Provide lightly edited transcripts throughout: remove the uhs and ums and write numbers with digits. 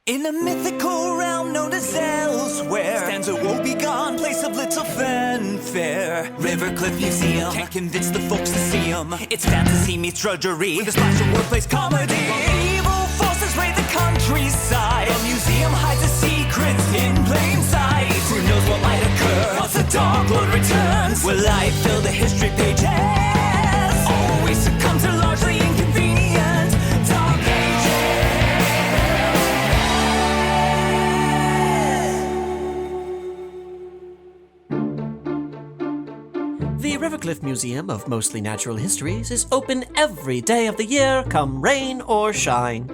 In a mythical realm known as elsewhere stands a woebegone place of little fanfare. Rivercliffe Museum can't convince the folks to see 'em. It's fantasy meets drudgery with a splash of workplace comedy. Evil forces raid the countryside. The museum hides its secrets in plain sight. Who knows what might occur once the Dark Lord returns? Will light fill the history pages? Always succumb to largely inconvenient dark ages. The Rivercliffe Museum of Mostly Natural Histories is open every day of the year, come rain or shine.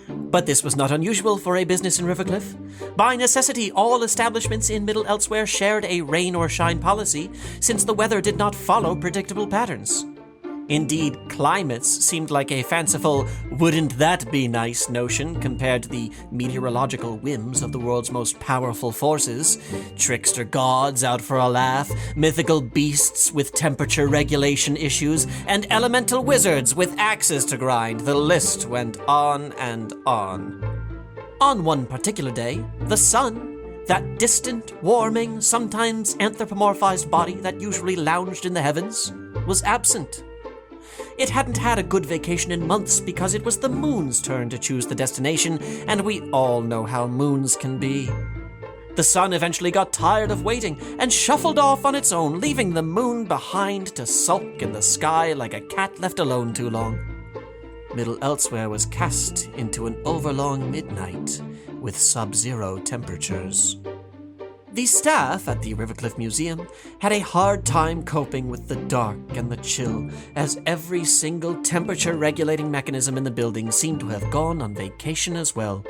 But this was not unusual for a business in Rivercliffe. By necessity, all establishments in Middle Elsewhere shared a rain or shine policy, since the weather did not follow predictable patterns. Indeed, climates seemed like a fanciful, wouldn't that be nice notion compared to the meteorological whims of the world's most powerful forces. Trickster gods out for a laugh, mythical beasts with temperature regulation issues, and elemental wizards with axes to grind. The list went on and on. On one particular day, the sun, that distant, warming, sometimes anthropomorphized body that usually lounged in the heavens, was absent. It hadn't had a good vacation in months because it was the moon's turn to choose the destination, and we all know how moons can be. The sun eventually got tired of waiting and shuffled off on its own, leaving the moon behind to sulk in the sky like a cat left alone too long. Middle Elsewhere was cast into an overlong midnight with sub-zero temperatures. The staff at the Rivercliffe Museum had a hard time coping with the dark and the chill, as every single temperature-regulating mechanism in the building seemed to have gone on vacation as well.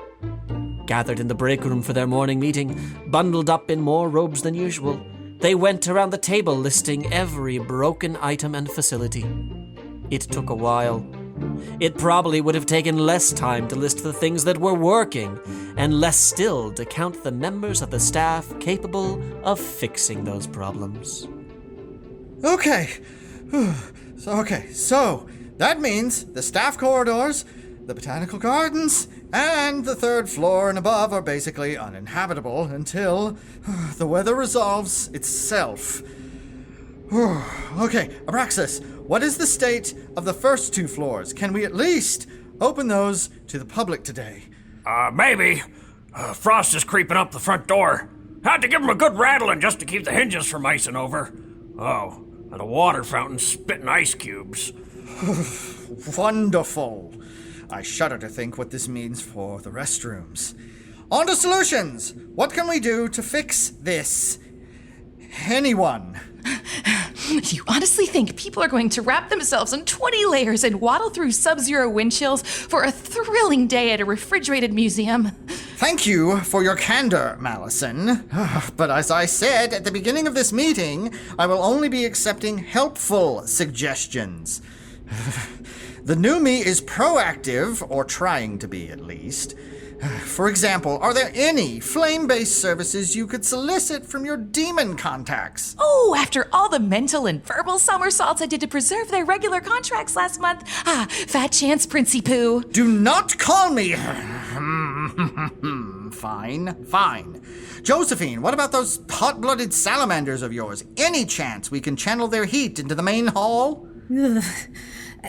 Gathered in the break room for their morning meeting, bundled up in more robes than usual, they went around the table listing every broken item and facility. It took a while. It probably would have taken less time to list the things that were working, and less still to count the members of the staff capable of fixing those problems. Okay, so that means the staff corridors, the botanical gardens, and the third floor and above are basically uninhabitable until the weather resolves itself. Okay, Abraxas, what is the state of the first two floors? Can we at least open those to the public today? Maybe. Frost is creeping up the front door. Had to give him a good rattling just to keep the hinges from icing over. Oh, and a water fountain spitting ice cubes. Wonderful. I shudder to think what this means for the restrooms. On to solutions! What can we do to fix this? Anyone? Do you honestly think people are going to wrap themselves in 20 layers and waddle through sub-zero wind chills for a thrilling day at a refrigerated museum? Thank you for your candor, Malison. But as I said at the beginning of this meeting, I will only be accepting helpful suggestions. The new me is proactive, or trying to be at least. For example, are there any flame-based services you could solicit from your demon contacts? Oh, after all the mental and verbal somersaults I did to preserve their regular contracts last month. Fat chance, Princey Pooh. Do not call me... Fine. Josephine, what about those hot-blooded salamanders of yours? Any chance we can channel their heat into the main hall? Ugh.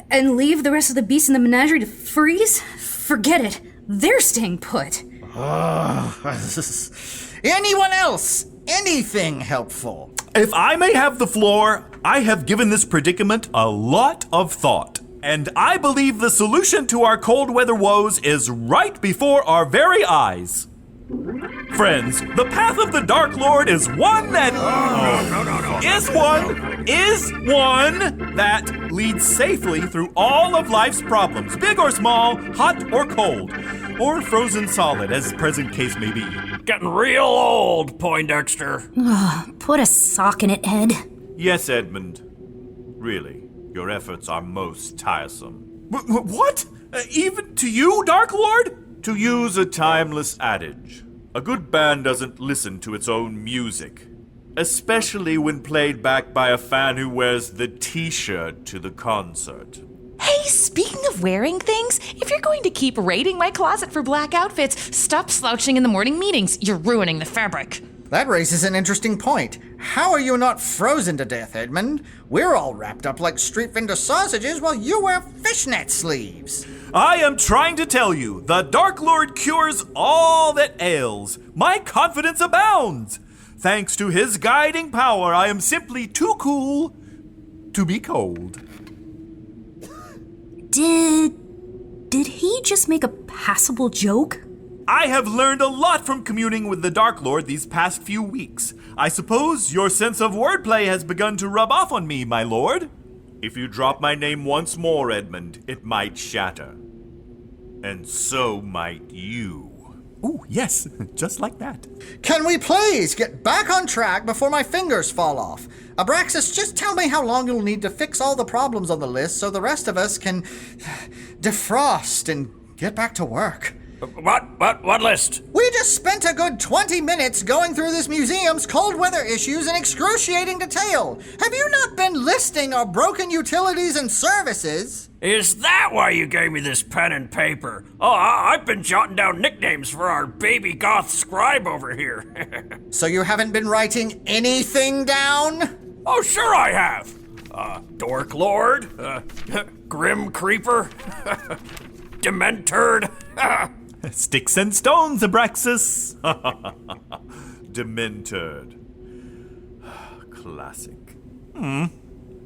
And leave the rest of the beasts in the menagerie to freeze? Forget it. They're staying put. Anyone else? Anything helpful? If I may have the floor, I have given this predicament a lot of thought. And I believe the solution to our cold weather woes is right before our very eyes. Friends, the path of the Dark Lord is one that... is one that leads safely through all of life's problems, big or small, hot or cold, or frozen solid, as the present case may be. Getting real old, Poindexter. Put a sock in it, Ed. Yes, Edmund. Really, your efforts are most tiresome. What? Even to you, Dark Lord? To use a timeless adage, a good band doesn't listen to its own music, especially when played back by a fan who wears the t-shirt to the concert. Hey, Hey, speaking of wearing things, if you're going to keep raiding my closet for black outfits, stop slouching in the morning meetings. You're ruining the fabric. That raises an interesting point. How are you not frozen to death, Edmund? We're all wrapped up like street vendor sausages while you wear fishnet sleeves. I am trying to tell you, the Dark Lord cures all that ails. My confidence abounds. Thanks to his guiding power, I am simply too cool to be cold. Did he just make a passable joke? I have learned a lot from communing with the Dark Lord these past few weeks. I suppose your sense of wordplay has begun to rub off on me, my lord. If you drop my name once more, Edmund, it might shatter. And so might you. Ooh, yes, just like that. Can we please get back on track before my fingers fall off? Abraxas, just tell me how long you'll need to fix all the problems on the list so the rest of us can defrost and get back to work. What list? We just spent a good 20 minutes going through this museum's cold weather issues in excruciating detail. Have you not been listing our broken utilities and services? Is that why you gave me this pen and paper? Oh, I've been jotting down nicknames for our baby goth scribe over here. So you haven't been writing anything down? Oh, sure I have. Dork Lord, Grim Creeper, Dementurd. Sticks and stones, Abraxas. Demented. Classic.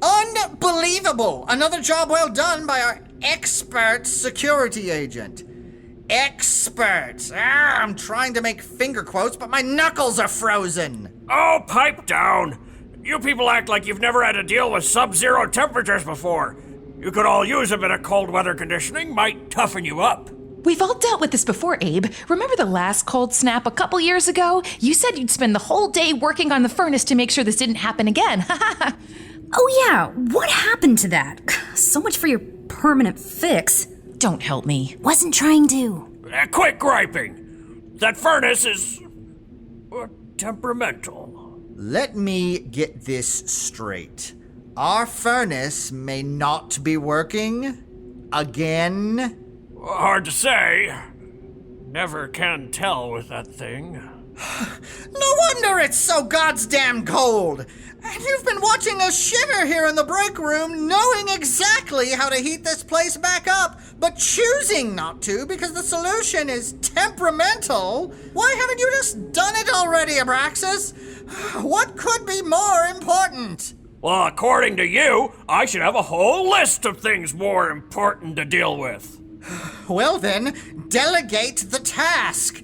Unbelievable! Another job well done by our expert security agent. Expert! I'm trying to make finger quotes, but my knuckles are frozen. Oh, pipe down. You people act like you've never had to deal with sub-zero temperatures before. You could all use a bit of cold weather conditioning, might toughen you up. We've all dealt with this before, Abe. Remember the last cold snap a couple years ago? You said you'd spend the whole day working on the furnace to make sure this didn't happen again. Oh yeah, what happened to that? So much for your permanent fix. Don't help me. Wasn't trying to. Quit griping. That furnace is temperamental. Let me get this straight. Our furnace may not be working again. Hard to say. Never can tell with that thing. No wonder it's so goddamn cold. And you've been watching us shiver here in the break room, knowing exactly how to heat this place back up, but choosing not to because the solution is temperamental. Why haven't you just done it already, Abraxas? What could be more important? Well, according to you, I should have a whole list of things more important to deal with. Well then, delegate the task.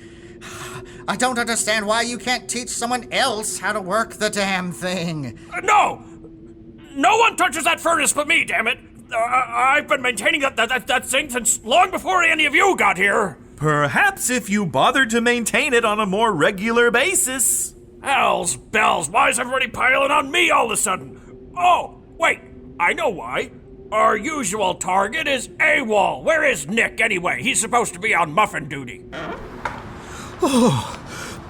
I don't understand why you can't teach someone else how to work the damn thing. No! No one touches that furnace but me, damn it! I've been maintaining that thing since long before any of you got here. Perhaps if you bothered to maintain it on a more regular basis. Hell's bells, why is everybody piling on me all of a sudden? Oh, wait, I know why. Our usual target is AWOL. Where is Nick, anyway? He's supposed to be on muffin duty. Oh,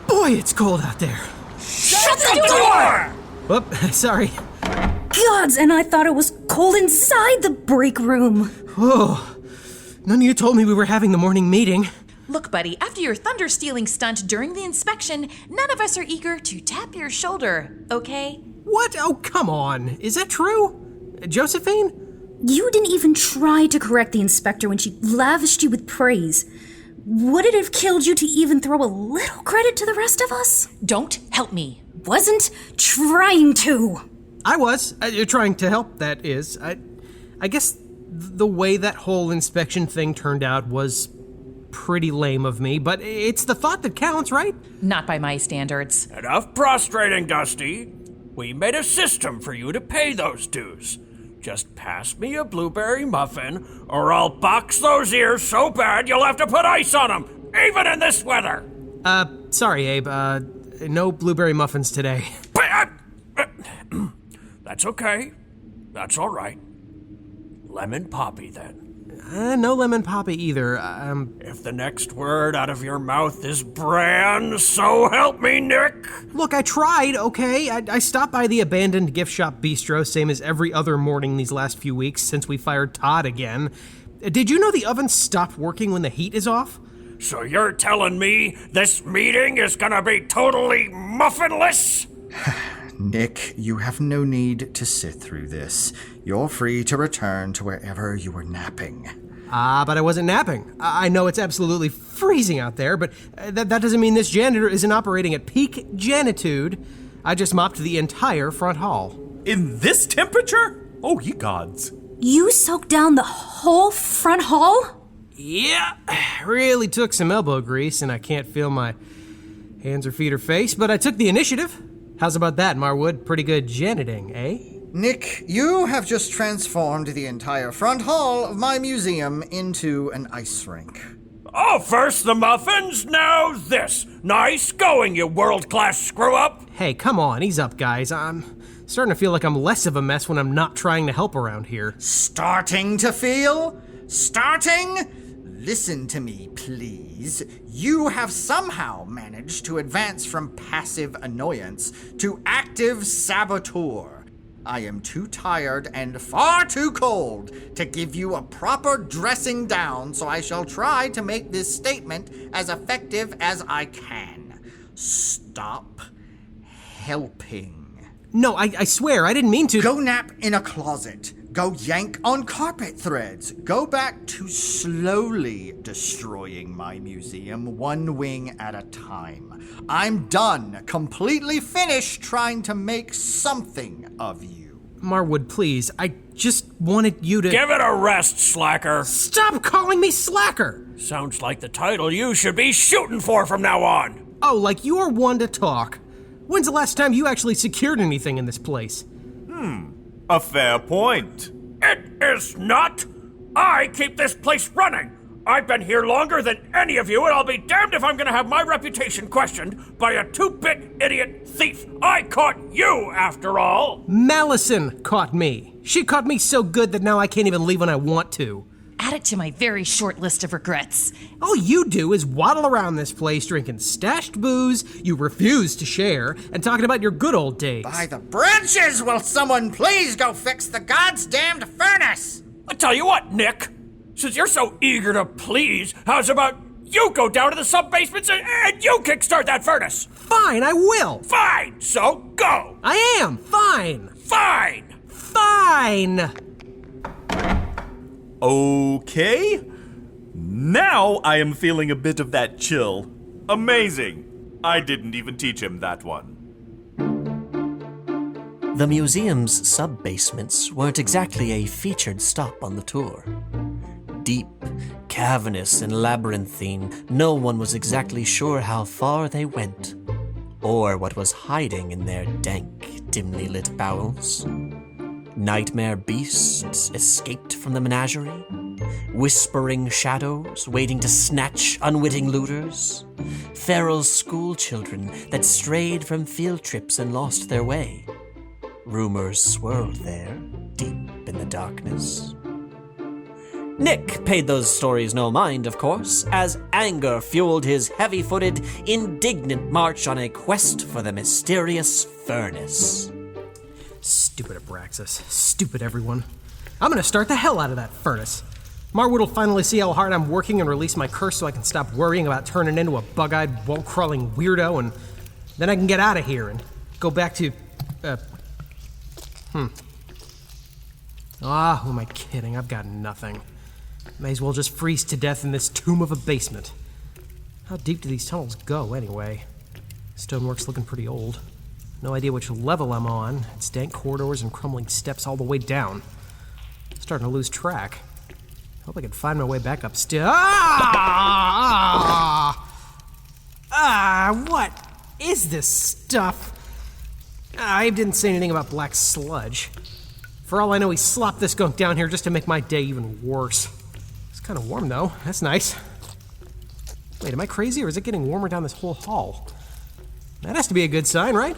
boy, it's cold out there. Shut the door! Whoop, sorry. Gods, and I thought it was cold inside the break room. Oh, none of you told me we were having the morning meeting. Look, buddy, after your thunder-stealing stunt during the inspection, none of us are eager to tap your shoulder, okay? What? Oh, come on. Is that true? Josephine? You didn't even try to correct the inspector when she lavished you with praise. Would it have killed you to even throw a little credit to the rest of us? Don't help me. Wasn't trying to. I was. Trying to help, that is. I guess the way that whole inspection thing turned out was pretty lame of me, but it's the thought that counts, right? Not by my standards. Enough prostrating, Dusty. We made a system for you to pay those dues. Just pass me a blueberry muffin, or I'll box those ears so bad you'll have to put ice on them, even in this weather. Sorry, Abe. No blueberry muffins today. That's okay. That's all right. Lemon poppy, then. No lemon poppy either. If the next word out of your mouth is bran, so help me, Nick! Look, I tried, okay? I stopped by the abandoned gift shop bistro, same as every other morning these last few weeks since we fired Todd again. Did you know the oven stopped working when the heat is off? So you're telling me this meeting is gonna be totally muffinless? Nick, you have no need to sit through this. You're free to return to wherever you were napping. But I wasn't napping. I know it's absolutely freezing out there, but that doesn't mean this janitor isn't operating at peak janitude. I just mopped the entire front hall. In this temperature? Oh, ye gods. You soaked down the whole front hall? Yeah, really took some elbow grease, and I can't feel my hands or feet or face, but I took the initiative. How's about that, Marwood? Pretty good janiting, eh? Nick, you have just transformed the entire front hall of my museum into an ice rink. Oh, first the muffins, now this. Nice going, you world-class screw-up. Hey, come on, ease up, guys. I'm starting to feel like I'm less of a mess when I'm not trying to help around here. Starting to feel? Starting? Listen to me, please. You have somehow managed to advance from passive annoyance to active saboteur. I am too tired and far too cold to give you a proper dressing down, so I shall try to make this statement as effective as I can. Stop helping. No, I swear, I didn't mean to. Go nap in a closet. Go yank on carpet threads. Go back to slowly destroying my museum, one wing at a time. I'm done, completely finished trying to make something of you. Marwood, please, I just wanted you to... Give it a rest, slacker. Stop calling me slacker! Sounds like the title you should be shooting for from now on. Oh, like you're one to talk. When's the last time you actually secured anything in this place? A fair point. It is not. I keep this place running. I've been here longer than any of you, and I'll be damned if I'm gonna have my reputation questioned by a two-bit idiot thief. I caught you, after all. Malison caught me. She caught me so good that now I can't even leave when I want to. Add it to my very short list of regrets. All you do is waddle around this place drinking stashed booze you refuse to share and talking about your good old days. By the branches, will someone please go fix the goddamned furnace? I tell you what, Nick. Since you're so eager to please, how's about you go down to the sub-basements and you kickstart that furnace? Fine, I will. Fine, so go. I am. Fine. Fine. Fine. Okay. Now I am feeling a bit of that chill. Amazing. I didn't even teach him that one. The museum's sub-basements weren't exactly a featured stop on the tour. Deep, cavernous, and labyrinthine, no one was exactly sure how far they went, or what was hiding in their dank, dimly lit bowels. Nightmare beasts escaped from the menagerie, whispering shadows waiting to snatch unwitting looters, feral school children that strayed from field trips and lost their way. Rumors swirled there, deep in the darkness. Nick paid those stories no mind, of course, as anger fueled his heavy-footed, indignant march on a quest for the mysterious furnace. Stupid Abraxas. Stupid everyone. I'm gonna start the hell out of that furnace. Marwood will finally see how hard I'm working and release my curse so I can stop worrying about turning into a bug-eyed, wall-crawling weirdo, and then I can get out of here and go back to, who am I kidding? I've got nothing. May as well just freeze to death in this tomb of a basement. How deep do these tunnels go, anyway? Stonework's looking pretty old. No idea which level I'm on. It's dank corridors and crumbling steps all the way down. Starting to lose track. Hope I can find my way back up still. What is this stuff? Abe didn't say anything about black sludge. For all I know, he slopped this gunk down here just to make my day even worse. It's kind of warm, though. That's nice. Wait, am I crazy, or is it getting warmer down this whole hall? That has to be a good sign, right?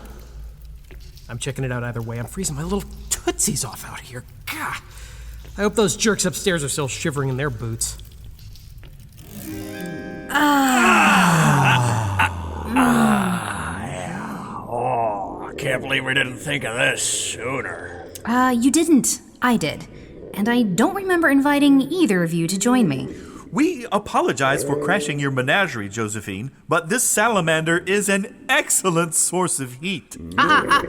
I'm checking it out either way. I'm freezing my little tootsies off out here. Gah. I hope those jerks upstairs are still shivering in their boots. Oh, I can't believe we didn't think of this sooner. You didn't. I did. And I don't remember inviting either of you to join me. We apologize for crashing your menagerie, Josephine, but this salamander is an excellent source of heat.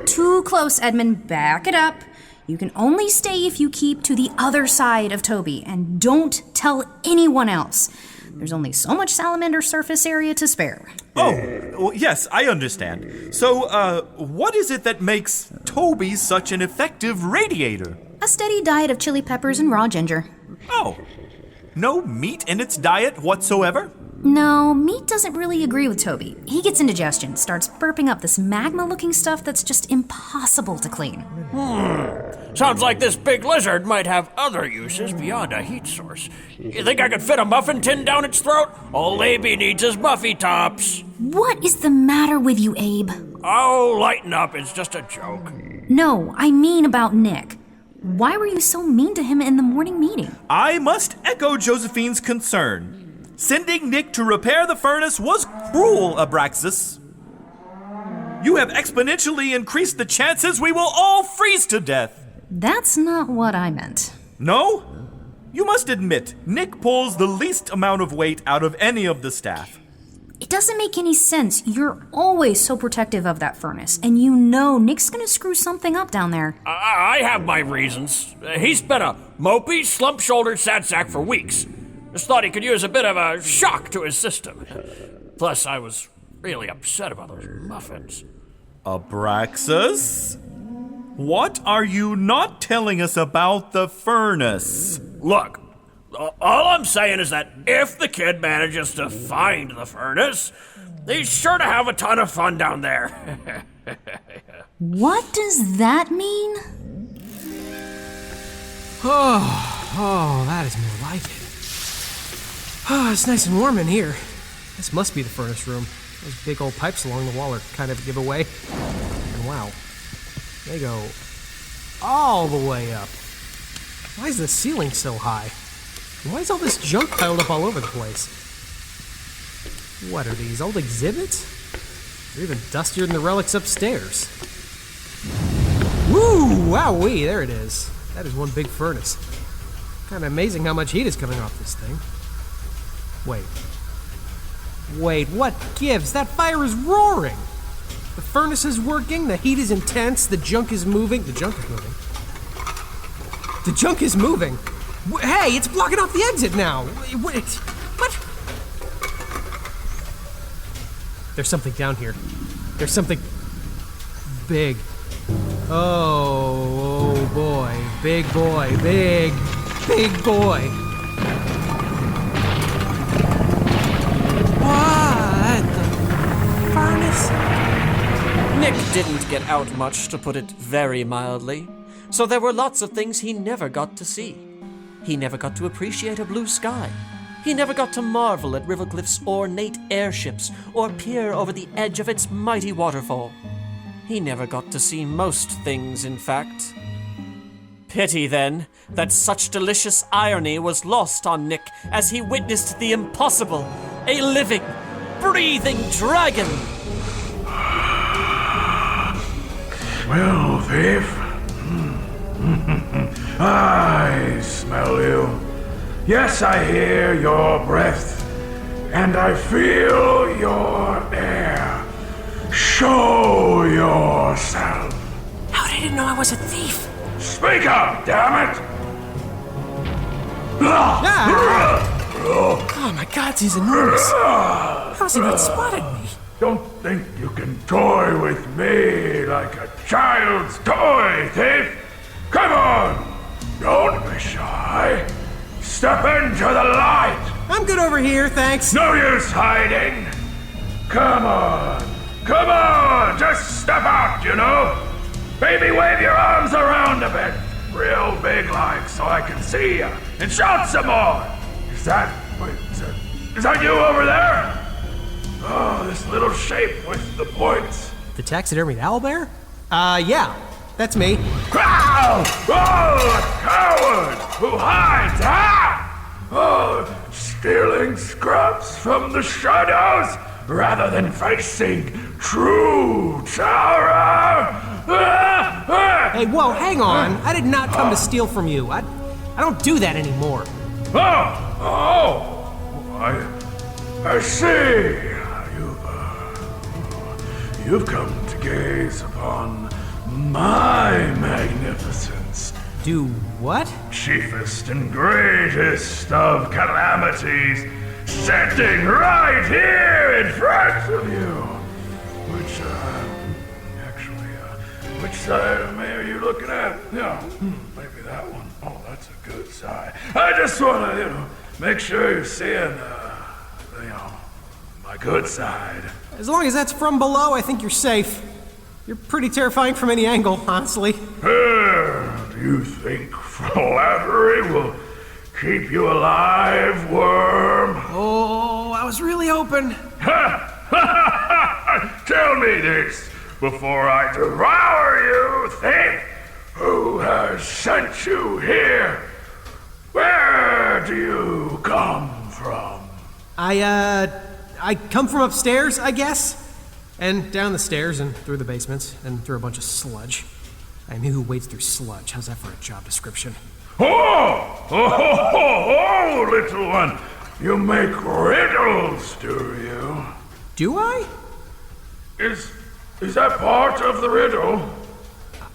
Too close, Edmund. Back it up. You can only stay if you keep to the other side of Toby, and don't tell anyone else. There's only so much salamander surface area to spare. Oh, well, yes, I understand. So, what is it that makes Toby such an effective radiator? A steady diet of chili peppers and raw ginger. Oh, no meat in its diet whatsoever? No, meat doesn't really agree with Toby. He gets indigestion, starts burping up this magma-looking stuff that's just impossible to clean. Sounds like this big lizard might have other uses beyond a heat source. You think I could fit a muffin tin down its throat? All Abe needs is Muffy Tops. What is the matter with you, Abe? Oh, lighten up, it's just a joke. No, I mean about Nick. Why were you so mean to him in the morning meeting? I must echo Josephine's concern. Sending Nick to repair the furnace was cruel, Abraxas. You have exponentially increased the chances we will all freeze to death. That's not what I meant. No? You must admit, Nick pulls the least amount of weight out of any of the staff. It doesn't make any sense. You're always so protective of that furnace, and you know Nick's gonna screw something up down there. I have my reasons. He's been a mopey, slump-shouldered sad sack for weeks. Just thought he could use a bit of a shock to his system. Plus, I was really upset about those muffins. Abraxas? What are you not telling us about the furnace? Look, all I'm saying is that if the kid manages to find the furnace, he's sure to have a ton of fun down there. What does that mean? Oh, that is more like it. Oh, it's nice and warm in here. This must be the furnace room. Those big old pipes along the wall are kind of a giveaway. And wow, they go all the way up. Why is the ceiling so high? And why is all this junk piled up all over the place? What are these, old exhibits? They're even dustier than the relics upstairs. Woo! Wowee, there it is. That is one big furnace. Kind of amazing how much heat is coming off this thing. Wait, what gives? That fire is roaring! The furnace is working, the heat is intense, the junk is moving. The junk is moving! Hey, it's blocking off the exit now! Wait, what? There's something down here. There's something big. Oh boy. Big boy. Big boy. What? The furnace? Nick didn't get out much, to put it very mildly, so there were lots of things he never got to see. He never got to appreciate a blue sky. He never got to marvel at Rivercliffe's ornate airships or peer over the edge of its mighty waterfall. He never got to see most things, in fact. Pity, then, that such delicious irony was lost on Nick as he witnessed the impossible, a living, breathing dragon. Well, thief, I smell you. Yes, I hear your breath, and I feel your air. Show yourself. How did he know I was a thief? Speak up, damn it! Oh my God, he's enormous. How's he not spotted me? Don't think you can toy with me like a child's toy, thief! Come on! Don't be shy! Step into the light! I'm good over here, thanks. No use hiding! Come on! Come on! Just step out, you know? Maybe wave your arms around a bit. Real big like, so I can see you. And shout some more! Is that you over there? Oh, this little shape with the points. The taxidermied owlbear? Yeah. that's me. Growl! Oh, coward! Who hides, huh? Oh, stealing scraps from the shadows rather than facing true terror! Hey, whoa, hang on. I did not come to steal from you. I don't do that anymore. I see. You've come to gaze upon my magnificence. Do what? Chiefest and greatest of calamities, setting right here in front of you. Which side of me are you looking at? Yeah, maybe that one. Oh, that's a good side. I just want to, make sure you're seeing, my good side. As long as that's from below, I think you're safe. You're pretty terrifying from any angle, honestly. Do you think flattery will keep you alive, worm? Oh, I was really hoping. Tell me this before I devour you, thief! Who has sent you here? Where do you come from? I come from upstairs, I guess. And down the stairs and through the basements and through a bunch of sludge. I mean, who wades through sludge? How's that for a job description? Oh, little one. You make riddles, do you? Do I? Is that part of the riddle?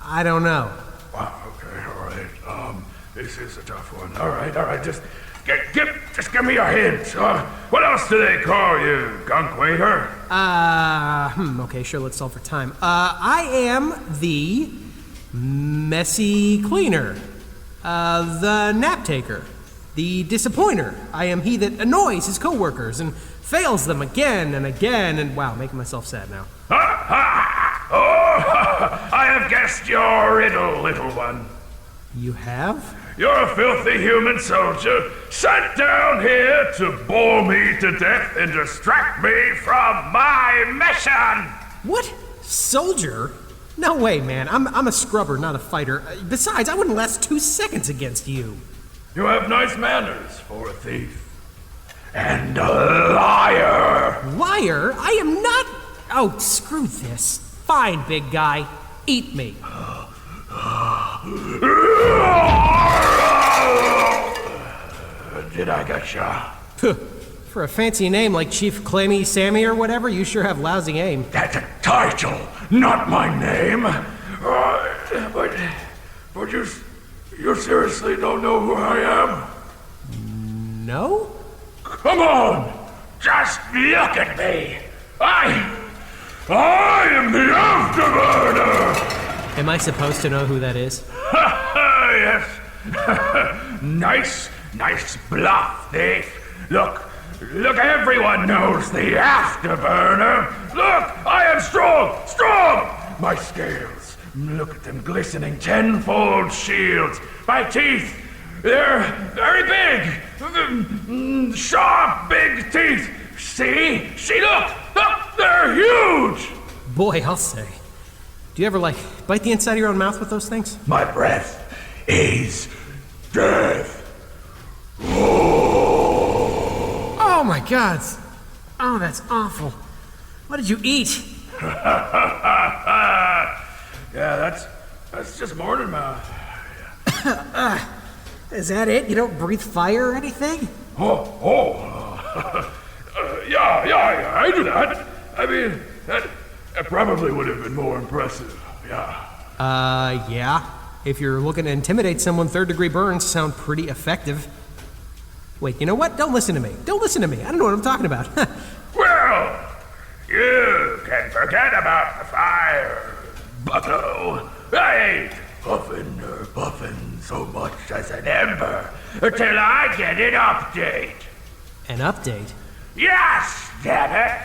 I don't know. Okay, all right. This is a tough one. All right. Just give me a hint. What else do they call you, gunk waiter? Okay, sure, let's solve for time. I am the messy cleaner, the nap taker, the disappointer. I am he that annoys his coworkers and fails them again and again, and wow, making myself sad now. I have guessed your riddle, little one. You have? You're a filthy human soldier sent down here to bore me to death and distract me from my mission! What? Soldier? No way, man. I'm a scrubber, not a fighter. Besides, I wouldn't last 2 seconds against you. You have nice manners for a thief. And a liar! Liar? I am not... Oh, screw this. Fine, big guy. Eat me. Did I get ya? For a fancy name like Chief Clammy Sammy or whatever, you sure have lousy aim. That's a title, not my name. But you seriously don't know who I am? No? Come on! Just look at me! I am the Afterburner! Am I supposed to know who that is? Yes. Nice bluff, thief. Look, everyone knows the Afterburner. Look, I am strong! My scales, look at them glistening tenfold shields. My teeth, they're very big. Sharp, big teeth. See, look, they're huge. Boy, I'll say. Do you ever, bite the inside of your own mouth with those things? My breath is death. Oh my God! Oh, that's awful. What did you eat? Yeah, that's just morning mouth. Is that it? You don't breathe fire or anything? Yeah, I do that. I mean, that probably would have been more impressive, yeah. Yeah. If you're looking to intimidate someone, third-degree burns sound pretty effective. Wait, you know what? Don't listen to me. I don't know what I'm talking about. Well, you can forget about the fire, bucko. I ain't puffin' so much as an ember until I get an update. An update? Yes, damn it!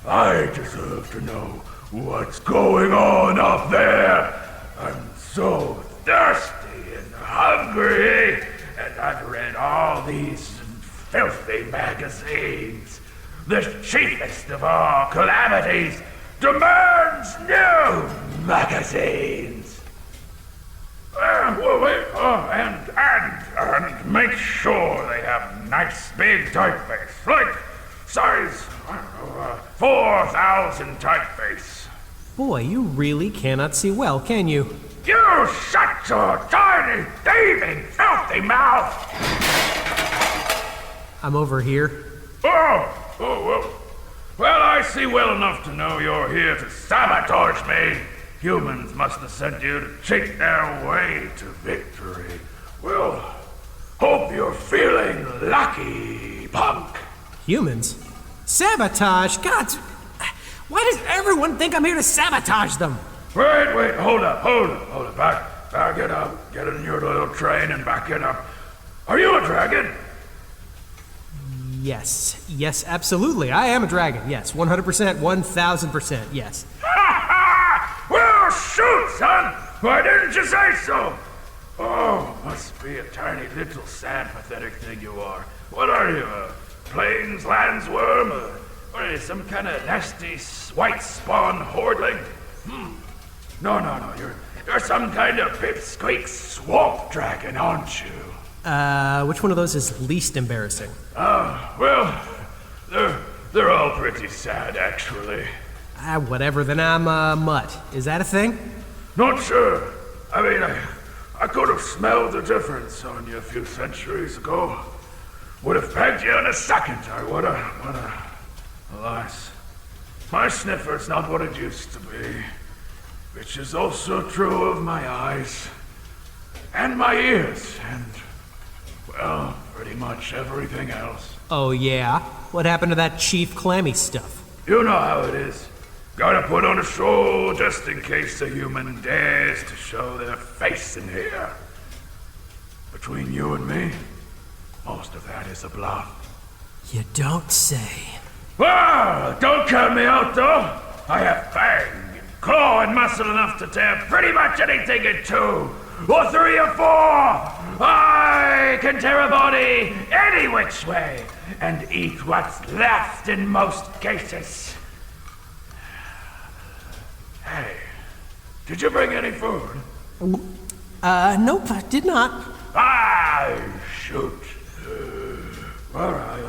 I deserve to know what's going on up there. I'm so thirsty and hungry, and I've read all these filthy magazines. The chiefest of all calamities demands new magazines. Well, wait, and make sure they have nice big typeface, like size, 4,000 typeface. Boy, you really cannot see well, can you? You shut your tiny, thieving, filthy mouth! I'm over here. Well, I see well enough to know you're here to sabotage me. Humans must have sent you to cheat their way to victory. Well, hope you're feeling lucky, punk. Humans? Sabotage? God, why does everyone think I'm here to sabotage them? Wait, hold up. Back it up. Get in your little train and back it up. Are you a dragon? Yes, absolutely. I am a dragon. Yes, 100%, 1,000%, yes. Well, shoot, son! Why didn't you say so? Oh, must be a tiny little sad, pathetic thing you are. What are you, a plains landsworm? Or are you some kind of nasty white spawn hordeling? No, you're some kind of pipsqueak swamp dragon, aren't you? Which one of those is least embarrassing? Well, they're all pretty sad, actually. Whatever, then I'm a mutt. Is that a thing? Not sure. I mean, I could have smelled the difference on you a few centuries ago. Would have pegged you in a second, I woulda. Alas, my sniffer's not what it used to be. Which is also true of my eyes. And my ears, and, well, pretty much everything else. Oh yeah? What happened to that Chief Clammy stuff? You know how it is. Gotta put on a show just in case a human dares to show their face in here. Between you and me, most of that is a bluff. You don't say. Well, don't count me out, though. I have fang and claw and muscle enough to tear pretty much anything in two, or three or four. I can tear a body any which way and eat what's left in most cases. Hey, did you bring any food? Nope, I did not. Shoot. All right.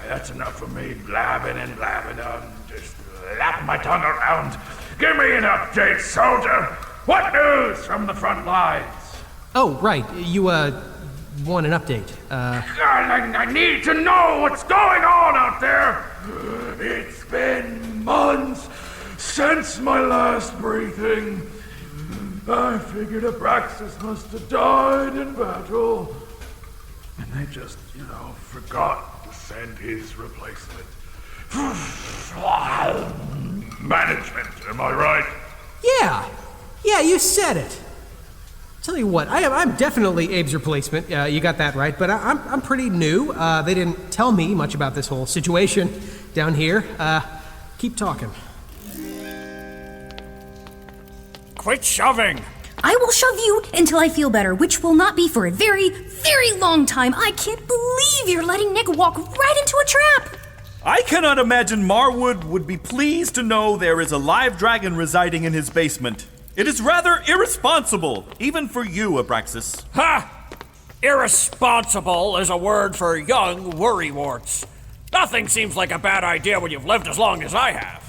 That's enough of me blabbing on, just lapping my tongue around. Give me an update, soldier. What news from the front lines? Oh, right. You, want an update. I need to know what's going on out there. It's been months since my last briefing. I figured Abraxas must have died in battle. And they just, forgot to send his replacement. Management, am I right? Yeah, you said it. Tell you what, I'm definitely Abe's replacement. You got that right, but I'm pretty new. They didn't tell me much about this whole situation down here. Keep talking. Quit shoving! I will shove you until I feel better, which will not be for a very, very long time. I can't believe you're letting Nick walk right into a trap! I cannot imagine Marwood would be pleased to know there is a live dragon residing in his basement. It is rather irresponsible, even for you, Abraxas. Ha! Irresponsible is a word for young worrywarts. Nothing seems like a bad idea when you've lived as long as I have.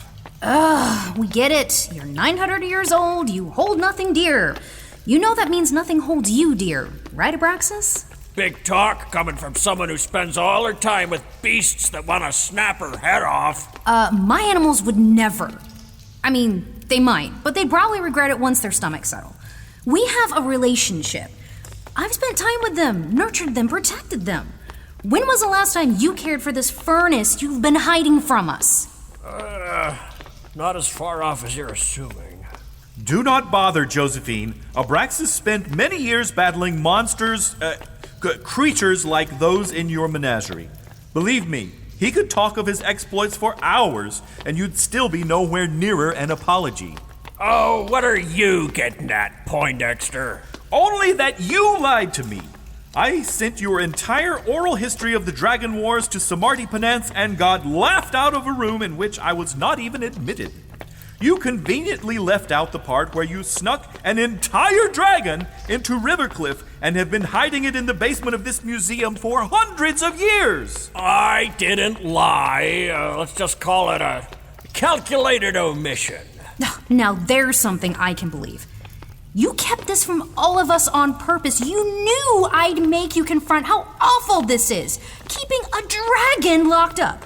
We get it. You're 900 years old, you hold nothing dear. You know that means nothing holds you dear, right, Abraxas? Big talk coming from someone who spends all her time with beasts that want to snap her head off. My animals would never. I mean, they might, but they'd probably regret it once their stomachs settle. We have a relationship. I've spent time with them, nurtured them, protected them. When was the last time you cared for this furnace you've been hiding from us? Not as far off as you're assuming. Do not bother, Josephine. Abraxas spent many years battling monsters, creatures like those in your menagerie. Believe me, he could talk of his exploits for hours, and you'd still be nowhere nearer an apology. Oh, what are you getting at, Poindexter? Only that you lied to me. I sent your entire oral history of the Dragon Wars to Samarty Penance and got laughed out of a room in which I was not even admitted. You conveniently left out the part where you snuck an entire dragon into Rivercliffe and have been hiding it in the basement of this museum for hundreds of years. I didn't lie. Let's just call it a calculated omission. Now there's something I can believe. You kept this from all of us on purpose. You knew I'd make you confront how awful this is, keeping a dragon locked up.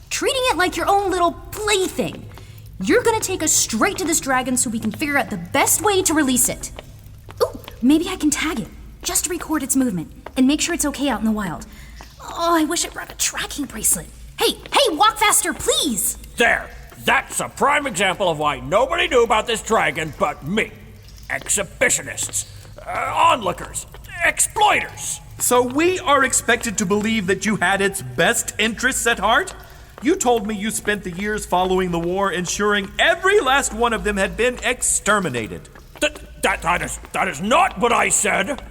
Treating it like your own little plaything. You're gonna take us straight to this dragon so we can figure out the best way to release it. Ooh, maybe I can tag it, just to record its movement, and make sure it's okay out in the wild. Oh, I wish it brought a tracking bracelet. Hey, walk faster, please! There! That's a prime example of why nobody knew about this dragon but me. Exhibitionists, onlookers, exploiters. So we are expected to believe that you had its best interests at heart? You told me you spent the years following the war ensuring every last one of them had been exterminated. That is not what I said.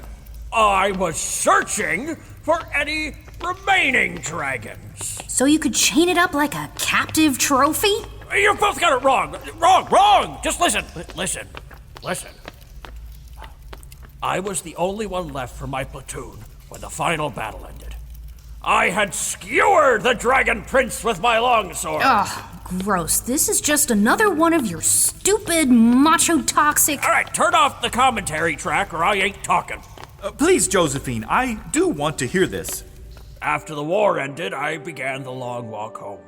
I was searching for any remaining dragons. So you could chain it up like a captive trophy? You both got it wrong. Wrong. Just listen. I was the only one left from my platoon when the final battle ended. I had skewered the dragon prince with my longsword. Ugh, gross. This is just another one of your stupid, macho-toxic... All right, turn off the commentary track or I ain't talking. Please, Josephine, I do want to hear this. After the war ended, I began the long walk home.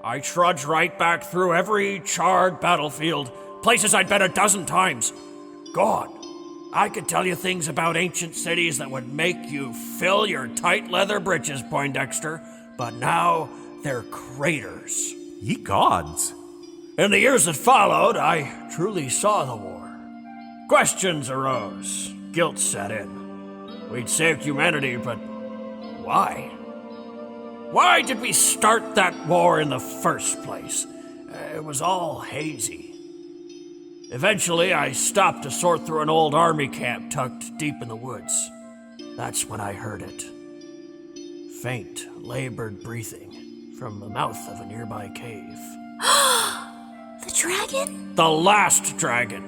I trudged right back through every charred battlefield, places I'd been a dozen times. Gone. I could tell you things about ancient cities that would make you fill your tight leather breeches, Poindexter, but now they're craters. Ye gods. In the years that followed, I truly saw the war. Questions arose. Guilt set in. We'd saved humanity, but why? Why did we start that war in the first place? It was all hazy. Eventually, I stopped to sort through an old army camp tucked deep in the woods. That's when I heard it. Faint, labored breathing from the mouth of a nearby cave. The dragon? The last dragon.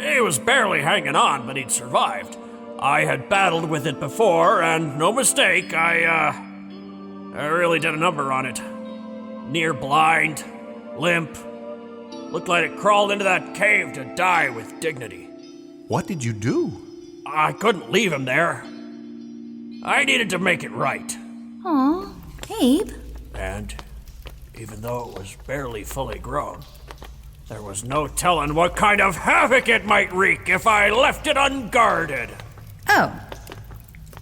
He was barely hanging on, but he'd survived. I had battled with it before, and no mistake, I really did a number on it. Near blind, limp. Looked like it crawled into that cave to die with dignity. What did you do? I couldn't leave him there. I needed to make it right. Aw, Abe. And even though it was barely fully grown, there was no telling what kind of havoc it might wreak if I left it unguarded. Oh.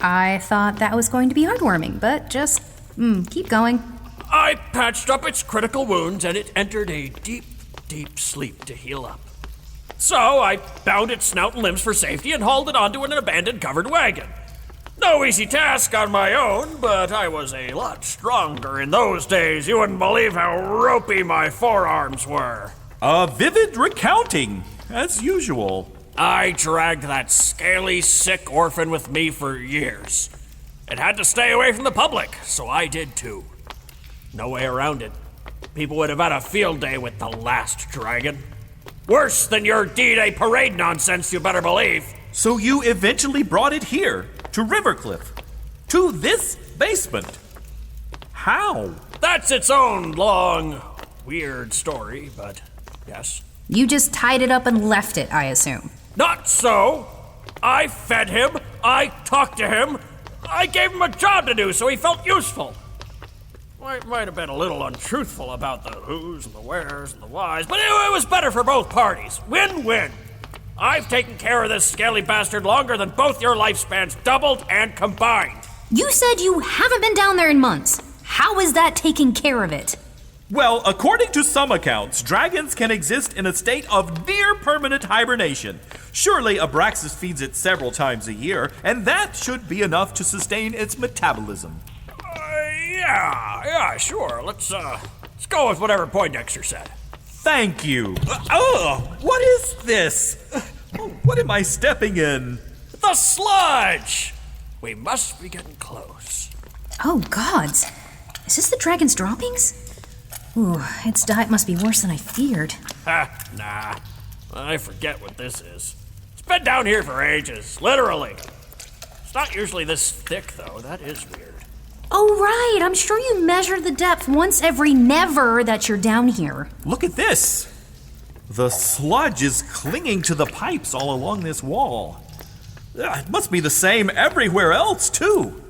I thought that was going to be heartwarming, but just keep going. I patched up its critical wounds and it entered a deep sleep to heal up. So I bound its snout and limbs for safety and hauled it onto an abandoned covered wagon. No easy task on my own, but I was a lot stronger in those days. You wouldn't believe how ropey my forearms were. A vivid recounting, as usual. I dragged that scaly, sick orphan with me for years. It had to stay away from the public, so I did too. No way around it. People would have had a field day with the last dragon. Worse than your D-Day parade nonsense, you better believe. So you eventually brought it here, to Rivercliffe, to this basement. How? That's its own long, weird story, but yes. You just tied it up and left it, I assume. Not so. I fed him, I talked to him, I gave him a job to do so he felt useful. I might have been a little untruthful about the who's and the where's and the whys, but it was better for both parties. Win-win. I've taken care of this scaly bastard longer than both your lifespans doubled and combined. You said you haven't been down there in months. How is that taking care of it? Well, according to some accounts, dragons can exist in a state of near-permanent hibernation. Surely Abraxas feeds it several times a year, and that should be enough to sustain its metabolism. Yeah, sure. Let's go with whatever Poindexter said. Thank you. What is this? What am I stepping in? The sludge! We must be getting close. Oh, gods. Is this the dragon's droppings? Ooh, its diet must be worse than I feared. Ha, nah. I forget what this is. It's been down here for ages, literally. It's not usually this thick, though. That is weird. Oh, right. I'm sure you measure the depth once every never that you're down here. Look at this. The sludge is clinging to the pipes all along this wall. It must be the same everywhere else, too.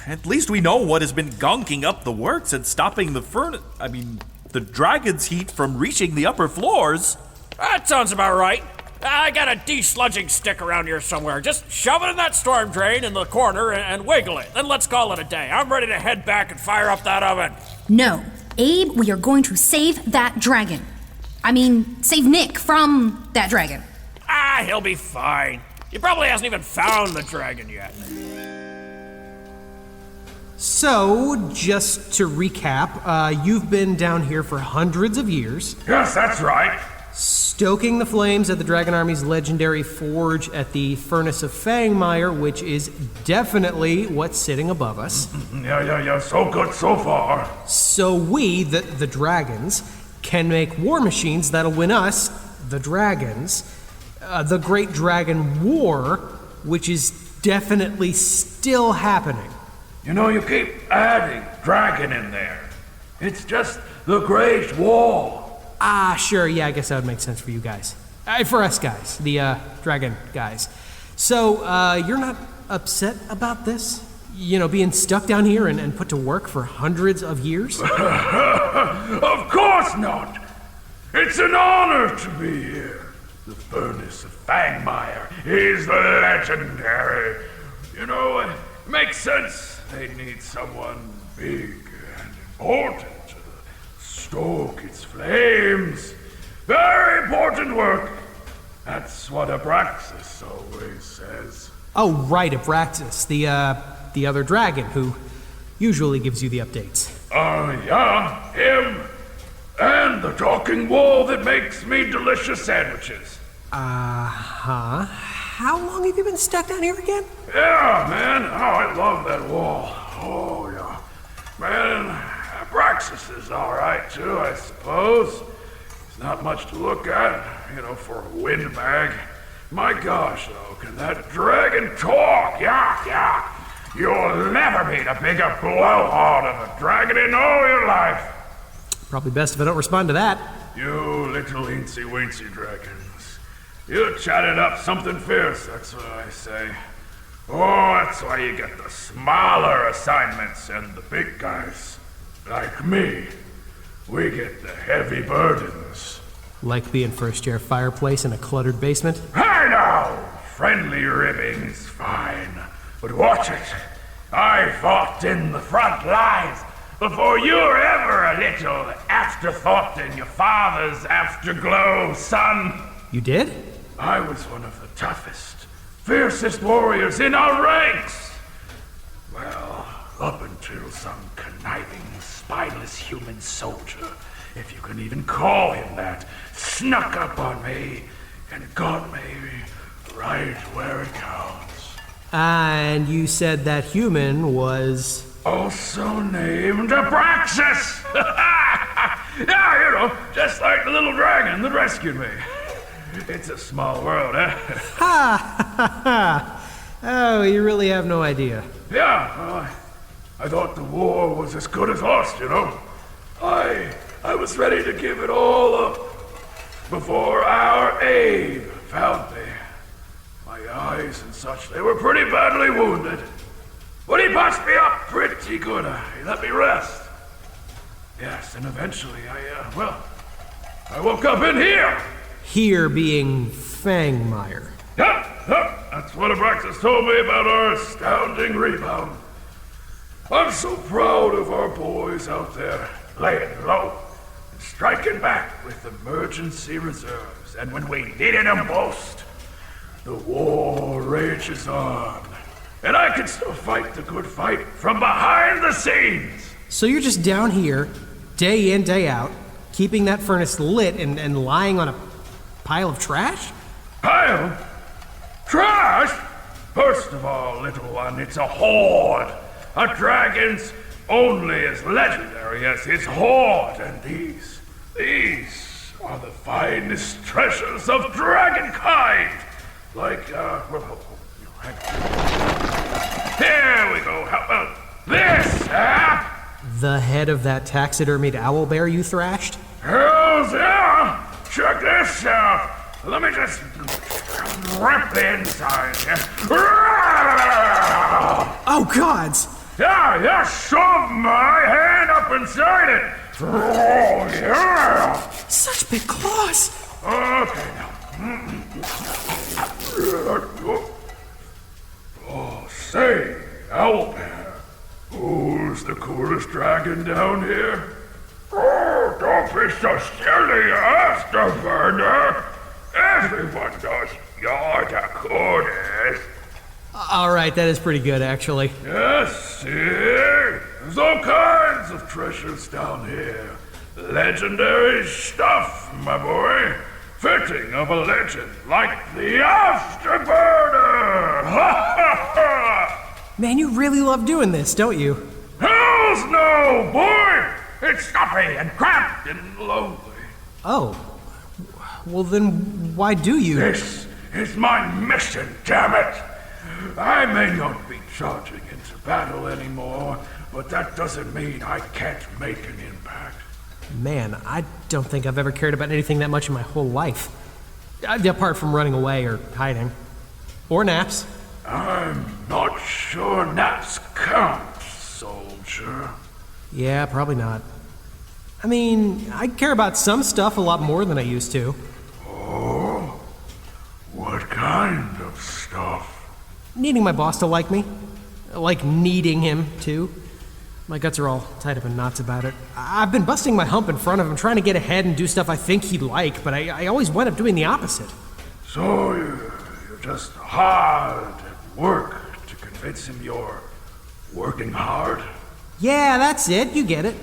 At least we know what has been gunking up the works and stopping the dragon's heat from reaching the upper floors. That sounds about right. I got a de-sludging stick around here somewhere. Just shove it in that storm drain in the corner and wiggle it. Then let's call it a day. I'm ready to head back and fire up that oven. No, Abe, we are going to save that dragon. Save Nick from that dragon. He'll be fine. He probably hasn't even found the dragon yet. So, just to recap, you've been down here for hundreds of years, Yes, that's right. stoking the flames at the Dragon Army's legendary forge at the Furnace of Fangmire, which is definitely what's sitting above us. Yeah. So good so far. So we, the dragons, can make war machines that'll win us, the dragons, the Great Dragon War, which is definitely still happening. You keep adding dragon in there. It's just the Great War. Sure, yeah, I guess that would make sense for you guys. For us guys, the dragon guys. So, you're not upset about this? Being stuck down here and put to work for hundreds of years? Of course not. It's an honor to be here. The Furnace of Fangmire is legendary. It makes sense. They need someone big and important to stoke its flames. Very important work. That's what Abraxas always says. Oh, right, Abraxas, the other dragon who usually gives you the updates. Yeah, him. And the talking wall that makes me delicious sandwiches. Uh-huh. How long have you been stuck down here again? Yeah, man. I love that wall. Oh, yeah. Man, Abraxas is all right, too, I suppose. It's not much to look at, for a windbag. My gosh, though, can that dragon talk? Yeah. You'll never meet a bigger blowhard of a dragon in all your life. Probably best if I don't respond to that. You little eensy-weensy dragons. You chatted up something fierce, that's what I say. Oh, that's why you get the smaller assignments and the big guys. Like me. We get the heavy burdens. Like being first-year fireplace in a cluttered basement? I know! Friendly ribbing is fine. But watch it. I fought in the front lines before you were ever a little afterthought in your father's afterglow, son. You did? I was one of the toughest, fiercest warriors in our ranks. Well, up until some conniving, spineless human soldier, if you can even call him that, snuck up on me and got me right where it counts. And you said that human was... Also named Abraxas! Yeah, just like the little dragon that rescued me. It's a small world, eh? Oh, you really have no idea. Yeah, well, I thought the war was as good as lost, I was ready to give it all up before our Abe found me. My eyes and such, they were pretty badly wounded. But he patched me up pretty good. He let me rest. Yes, and eventually I woke up in here. Here being Fangmire. Yep, that's what Abraxas told me about our astounding rebound. I'm so proud of our boys out there, laying low and striking back with emergency reserves. And when we needed them most, the war rages on. And I can still fight the good fight from behind the scenes. So you're just down here, day in, day out, keeping that furnace lit and lying on a pile of trash? Pile? Trash? First of all, little one, it's a horde. A dragon's only as legendary as his hoard, and these are the finest treasures of dragonkind. Like, here we go. How about this, huh? The head of that taxidermied owlbear you thrashed? Hells yeah! Check this out. Let me just rip the inside here. Oh, gods! Yeah, shove my hand up inside it. Oh, yeah. Such big claws! Okay, now. Oh, say, Owlbear, who's the coolest dragon down here? Oh, don't be so silly, Afterburner. Everyone knows you're the coolest. All right, that is pretty good, actually. Yes, see? There's all kinds of treasures down here. Legendary stuff, my boy. Fitting of a legend like the Afterburner! Ha ha ha! Man, you really love doing this, don't you? Hells no, boy! It's stuffy and cramped and lonely. Oh. Well, then why do you? This is my mission, damn it! I may not be charging into battle anymore, but that doesn't mean I can't make an impact. Man, I don't think I've ever cared about anything that much in my whole life. Apart from running away or hiding. Or naps. I'm not sure naps count, soldier. Yeah, probably not. I mean, I care about some stuff a lot more than I used to. Oh? What kind of stuff? Needing my boss to like me. Like needing him, too. My guts are all tied up in knots about it. I've been busting my hump in front of him, trying to get ahead and do stuff I think he'd like, but I always wind up doing the opposite. So you're just hard at work to convince him you're working hard? Yeah, that's it. You get it.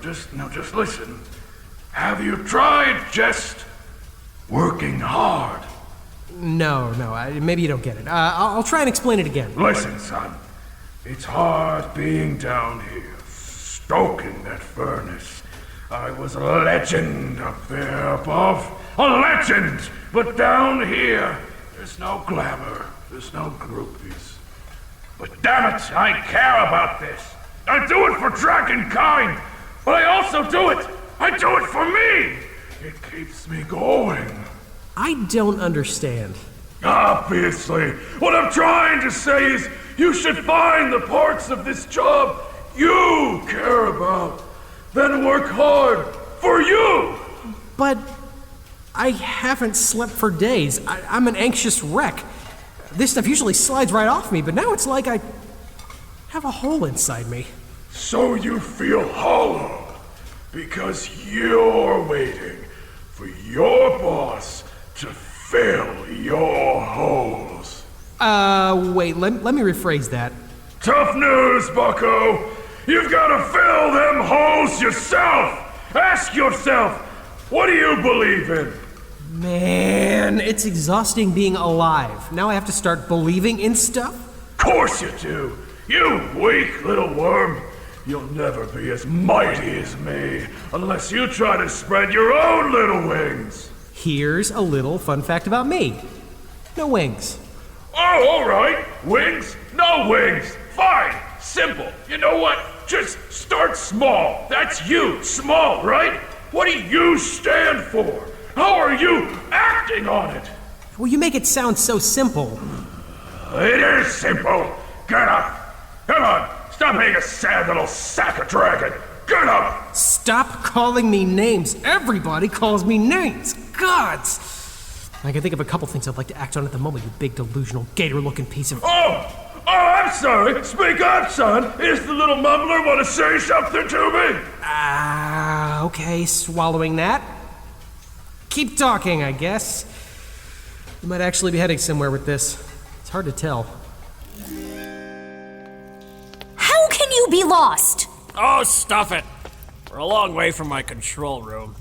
Just listen. Have you tried just working hard? No, maybe you don't get it. I'll try and explain it again. Listen, son. It's hard being down here, stoking that furnace. I was a legend up there above. A legend! But down here, there's no glamour. There's no groupies. But damn it, I care about this. I do it for dragonkind, but I also do it. I do it for me. It keeps me going. I don't understand. Obviously, what I'm trying to say is you should find the parts of this job you care about, then work hard for you. But I haven't slept for days. I'm an anxious wreck. This stuff usually slides right off me, but now it's like I have a hole inside me. So you feel hollow because you're waiting for your boss to fill your holes. Wait, let me rephrase that. Tough news, bucko. You've got to fill them holes yourself. Ask yourself, what do you believe in? Man, it's exhausting being alive. Now I have to start believing in stuff? Course you do. You weak little worm. You'll never be as mighty as me unless you try to spread your own little wings. Here's a little fun fact about me. No wings. Oh, all right. Wings? No wings. Fine. Simple. You know what? Just start small. That's you. Small, right? What do you stand for? How are you acting on it? Well, you make it sound so simple. It is simple. Get up. Come on. Stop being a sad little sack of dragon. Get up. Stop calling me names. Everybody calls me names. Gods. I can think of a couple things I'd like to act on at the moment, you big delusional gator-looking piece of... Oh, I'm sorry. Speak up, son. Is the little mumbler want to say something to me? Okay, swallowing that. Keep talking, I guess. You might actually be heading somewhere with this. It's hard to tell. How can you be lost? Oh, stuff it. We're a long way from my control room.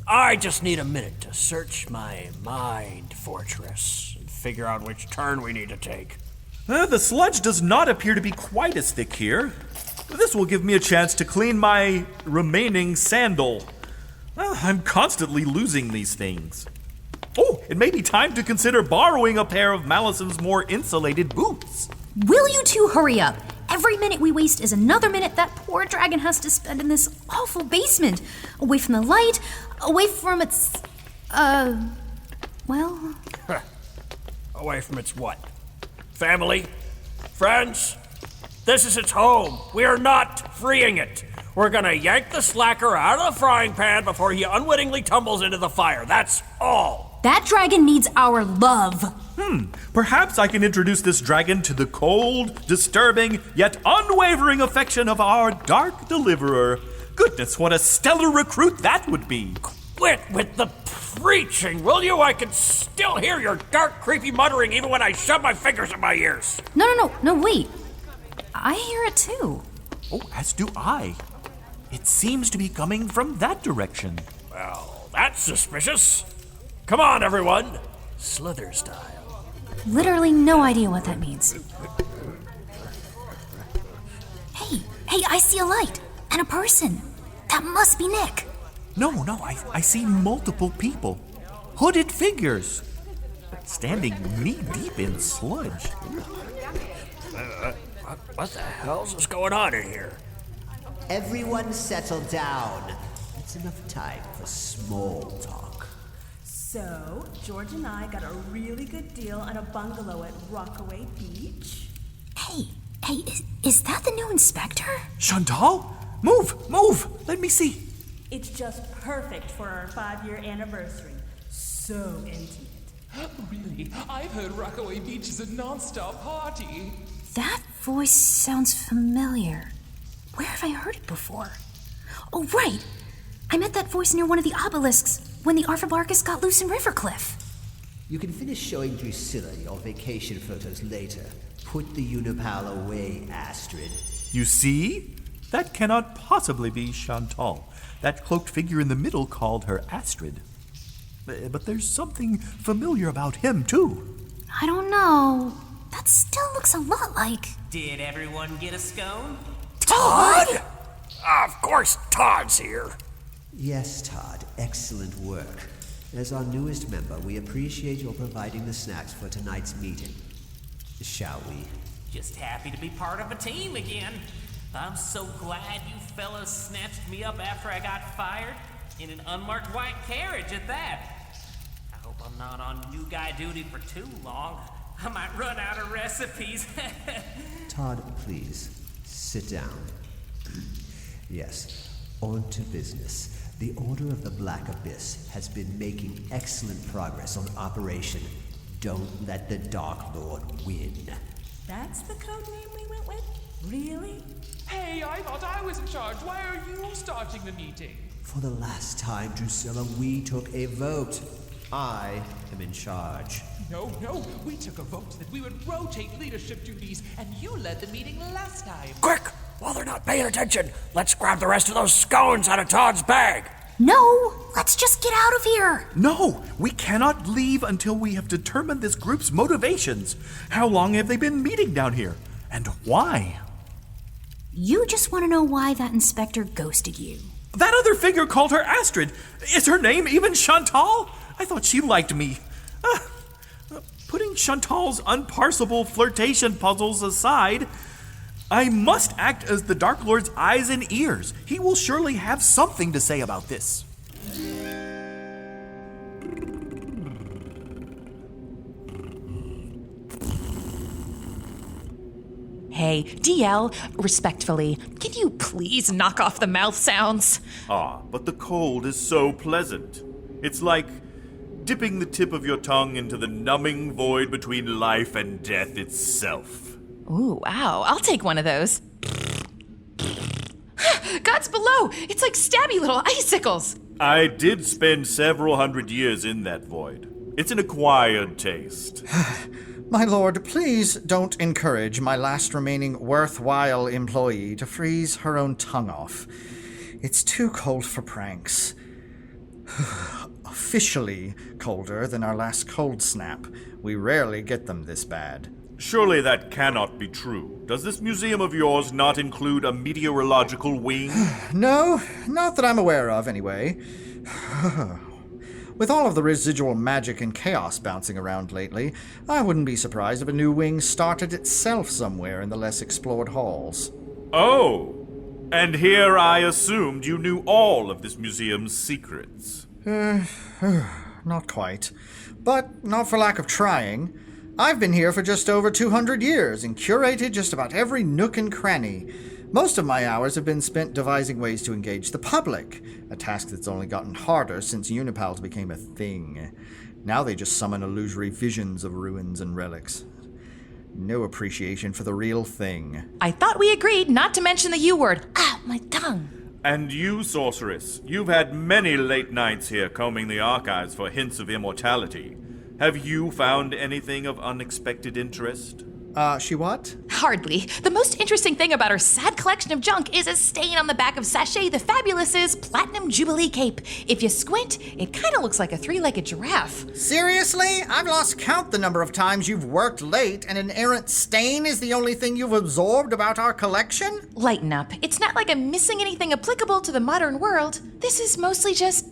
I just need a minute to search my mind fortress and figure out which turn we need to take. The sludge does not appear to be quite as thick here. This will give me a chance to clean my remaining sandal. I'm constantly losing these things. Oh, it may be time to consider borrowing a pair of Malison's more insulated boots. Will you two hurry up? Every minute we waste is another minute that poor dragon has to spend in this awful basement. Away from the light, away from its, well... Away from its what? Family? Friends? This is its home. We are not freeing it. We're gonna yank the slacker out of the frying pan before he unwittingly tumbles into the fire. That's all. That dragon needs our love. Perhaps I can introduce this dragon to the cold, disturbing, yet unwavering affection of our dark deliverer. Goodness, what a stellar recruit that would be. Quit with the preaching, will you? I can still hear your dark, creepy muttering even when I shove my fingers in my ears. No, wait. I hear it too. Oh, as do I. It seems to be coming from that direction. Well, that's suspicious. Come on, everyone. Slither style. Literally no idea what that means. Hey, I see a light and a person. That must be Nick. No, I see multiple people. Hooded figures. Standing knee-deep in sludge. What the hell's is going on in here? Everyone settle down. It's enough time for small talk. So, George and I got a really good deal on a bungalow at Rockaway Beach. Hey, is that the new inspector? Chantal? Move! Let me see. It's just perfect for our 5-year anniversary. So intimate. Really? I've heard Rockaway Beach is a non-stop party. That voice sounds familiar. Where have I heard it before? Oh, right! I met that voice near one of the obelisks when the Arphabargus got loose in Rivercliffe. You can finish showing Drusilla your vacation photos later. Put the Unipal away, Astrid. You see? That cannot possibly be Chantal. That cloaked figure in the middle called her Astrid. But there's something familiar about him, too. I don't know. That still looks a lot like... Did everyone get a scone? Todd? Of course Todd's here. Yes, Todd. Excellent work. As our newest member, we appreciate your providing the snacks for tonight's meeting. Shall we? Just happy to be part of a team again. I'm so glad you fellas snatched me up after I got fired. In an unmarked white carriage at that. I hope I'm not on new guy duty for too long. I might run out of recipes. Todd, please, sit down. Yes, on to business. The Order of the Black Abyss has been making excellent progress on Operation Don't Let the Dark Lord Win. That's the code name we went with? Really? Hey, I thought I was in charge. Why are you starting the meeting? For the last time, Drusilla, we took a vote. I am in charge. No, we took a vote that we would rotate leadership duties, and you led the meeting last time. Quick! While they're not paying attention, let's grab the rest of those scones out of Todd's bag. No! Let's just get out of here! No! We cannot leave until we have determined this group's motivations. How long have they been meeting down here? And why? You just want to know why that inspector ghosted you. That other figure called her Astrid. Is her name even Chantal? I thought she liked me. Putting Chantal's unparsable flirtation puzzles aside, I must act as the Dark Lord's eyes and ears. He will surely have something to say about this. Hey, DL, respectfully, can you please knock off the mouth sounds? But the cold is so pleasant. It's like dipping the tip of your tongue into the numbing void between life and death itself. Ooh, wow, I'll take one of those. God's below! It's like stabby little icicles! I did spend several hundred years in that void. It's an acquired taste. My lord, please don't encourage my last remaining worthwhile employee to freeze her own tongue off. It's too cold for pranks. Officially colder than our last cold snap. We rarely get them this bad. Surely that cannot be true. Does this museum of yours not include a meteorological wing? No, not that I'm aware of, anyway. With all of the residual magic and chaos bouncing around lately, I wouldn't be surprised if a new wing started itself somewhere in the less explored halls. Oh, and here I assumed you knew all of this museum's secrets. Not quite. But not for lack of trying. I've been here for just over 200 years and curated just about every nook and cranny. Most of my hours have been spent devising ways to engage the public, a task that's only gotten harder since Unipals became a thing. Now they just summon illusory visions of ruins and relics. No appreciation for the real thing. I thought we agreed not to mention the U word. Ah, my tongue. And you, sorceress, you've had many late nights here combing the archives for hints of immortality. Have you found anything of unexpected interest? She what? Hardly. The most interesting thing about her sad collection of junk is a stain on the back of Sachet the Fabulous's Platinum Jubilee cape. If you squint, it kind of looks like a three-legged giraffe. Seriously? I've lost count the number of times you've worked late and an errant stain is the only thing you've absorbed about our collection? Lighten up. It's not like I'm missing anything applicable to the modern world. This is mostly just,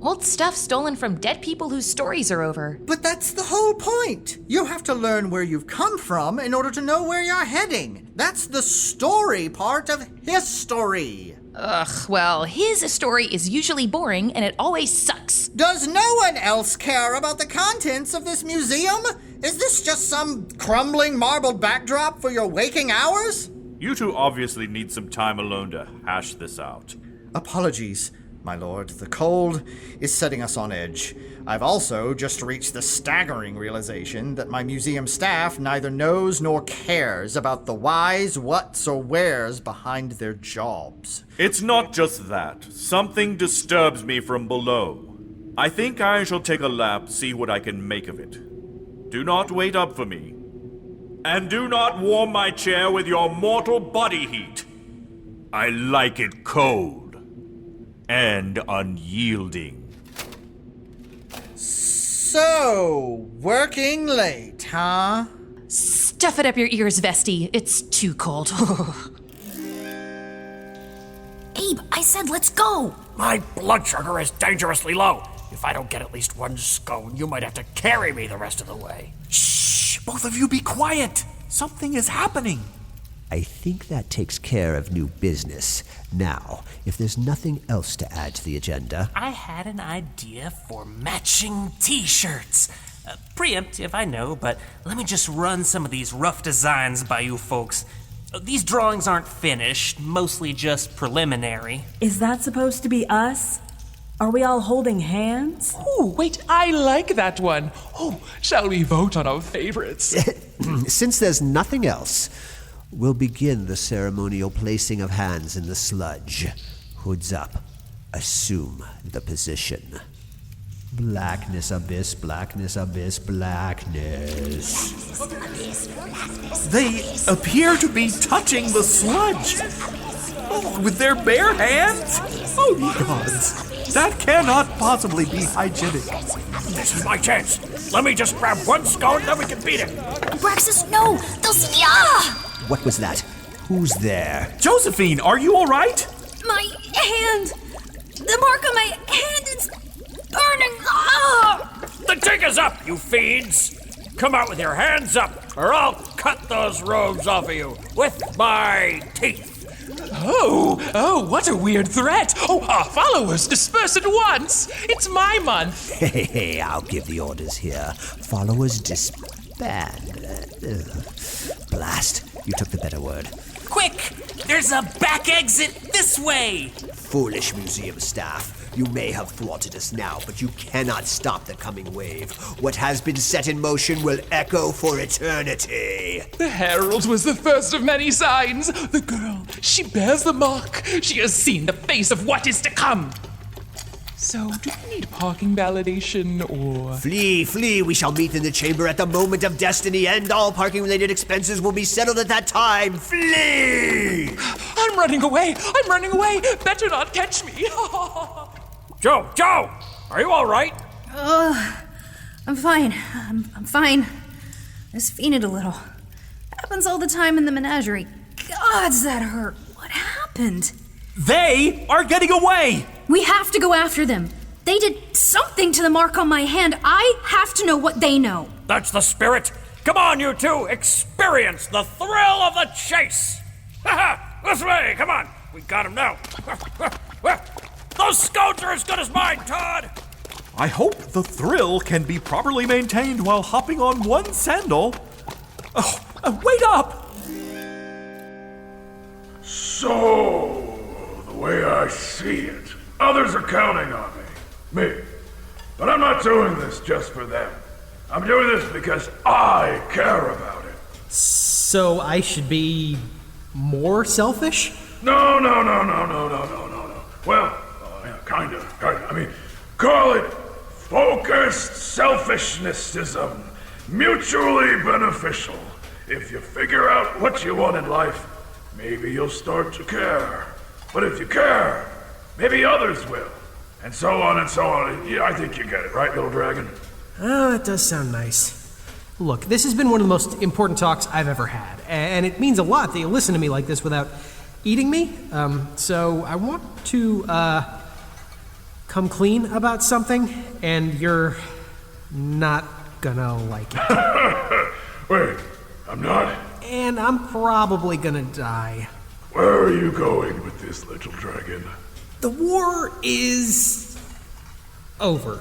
old stuff stolen from dead people whose stories are over. But that's the whole point. You have to learn where you've come from in order to know where you're heading. That's the story part of history. Ugh, well, his story is usually boring and it always sucks. Does no one else care about the contents of this museum? Is this just some crumbling marble backdrop for your waking hours? You two obviously need some time alone to hash this out. Apologies, my lord. The cold is setting us on edge. I've also just reached the staggering realization that my museum staff neither knows nor cares about the whys, whats, or wheres behind their jobs. It's not just that. Something disturbs me from below. I think I shall take a lap, see what I can make of it. Do not wait up for me. And do not warm my chair with your mortal body heat. I like it cold and unyielding. So, working late, huh? Stuff it up your ears, Vesti. It's too cold. Abe, I said let's go! My blood sugar is dangerously low. If I don't get at least one scone, you might have to carry me the rest of the way. Shh! Both of you be quiet! Something is happening! I think that takes care of new business. Now, if there's nothing else to add to the agenda... I had an idea for matching t-shirts. Preemptive, I know, but let me just run some of these rough designs by you folks. These drawings aren't finished, mostly just preliminary. Is that supposed to be us? Are we all holding hands? Oh, wait, I like that one. Oh, shall we vote on our favorites? Since there's nothing else, we'll begin the ceremonial placing of hands in the sludge. Hoods up. Assume the position. Blackness, abyss, blackness, abyss, blackness. They appear to be touching the sludge. Oh, with their bare hands? Oh, gods. That cannot possibly be hygienic. This is my chance. Let me just grab one scone, then we can beat it. Abraxas, no! They'll see ya! What was that? Who's there? Josephine, are you all right? My hand! The mark on my hand is burning! Ah! The jig is up, you fiends! Come out with your hands up, or I'll cut those robes off of you with my teeth. Oh, what a weird threat. Oh, our followers disperse at once. It's my month. Hey, I'll give the orders here. Followers disband. Blast, you took the better word. Quick! There's a back exit this way! Foolish museum staff. You may have thwarted us now, but you cannot stop the coming wave. What has been set in motion will echo for eternity. The herald was the first of many signs. The girl, she bears the mark. She has seen the face of what is to come. So, do we need parking validation, or... Flee, we shall meet in the chamber at the moment of destiny, and all parking-related expenses will be settled at that time. Flee! I'm running away! Better not catch me! Joe! Are you all right? I'm fine. I'm fine. just fainted a little. Happens all the time in the menagerie. Gods, that hurt. What happened? They are getting away! We have to go after them. They did something to the mark on my hand. I have to know what they know. That's the spirit. Come on, you two. Experience the thrill of the chase. This way. Come on. We got him now. Those scouts are as good as mine, Todd. I hope the thrill can be properly maintained while hopping on one sandal. Wait up! So, the way I see it, others are counting on me. But I'm not doing this just for them. I'm doing this because I care about it. So I should be more selfish? No. Well, yeah, kinda. I mean, call it focused selfishnessism. Mutually beneficial. If you figure out what you want in life, maybe you'll start to care. But if you care, maybe others will. And so on and so on. Yeah, I think you get it, right, little dragon? Oh, that does sound nice. Look, this has been one of the most important talks I've ever had, and it means a lot that you listen to me like this without eating me. So I want to, come clean about something, and you're not gonna like it. Wait, I'm not? And I'm probably gonna die. Where are you going with this, little dragon? The war is over.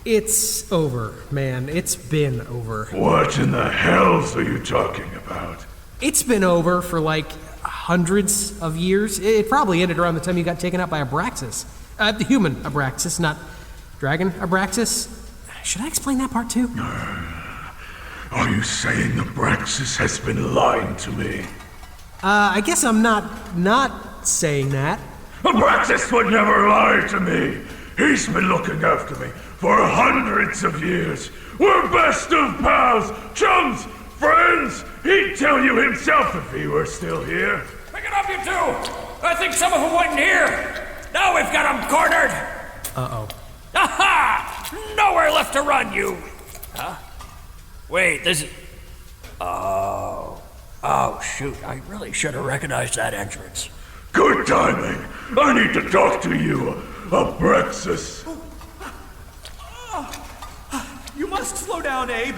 It's over, man. It's been over. What in the hells are you talking about? It's been over for like hundreds of years. It probably ended around the time you got taken out by Abraxas. The human Abraxas, not dragon Abraxas. Should I explain that part too? Are you saying Abraxas has been lying to me? I guess I'm not saying that. Abraxas would never lie to me. He's been looking after me for hundreds of years. We're best of pals, chums, friends. He'd tell you himself if he were still here. Pick it up, you two. I think some of them went in here. Now we've got them cornered. Uh-oh. Aha! Nowhere left to run, you. Huh? Wait, this is... Oh, shoot. I really should have recognized that entrance. Good timing. I need to talk to you, Abraxas. You must slow down, Abe.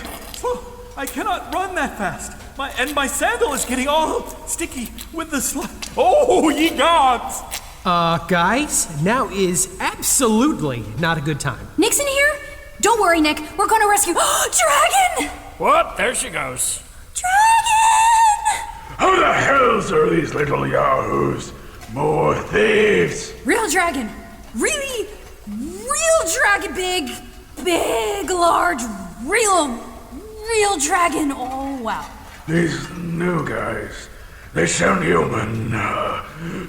I cannot run that fast. My sandal is getting all sticky with the slime. Oh, ye gods! Guys, now is absolutely not a good time. Nick's in here? Don't worry, Nick. We're gonna rescue... Dragon! What? There she goes. Dragon! Who the hells are these little yahoos? More thieves! Real dragon. Really, real dragon. Big, large, real dragon. Oh, wow. These new guys, they sound human.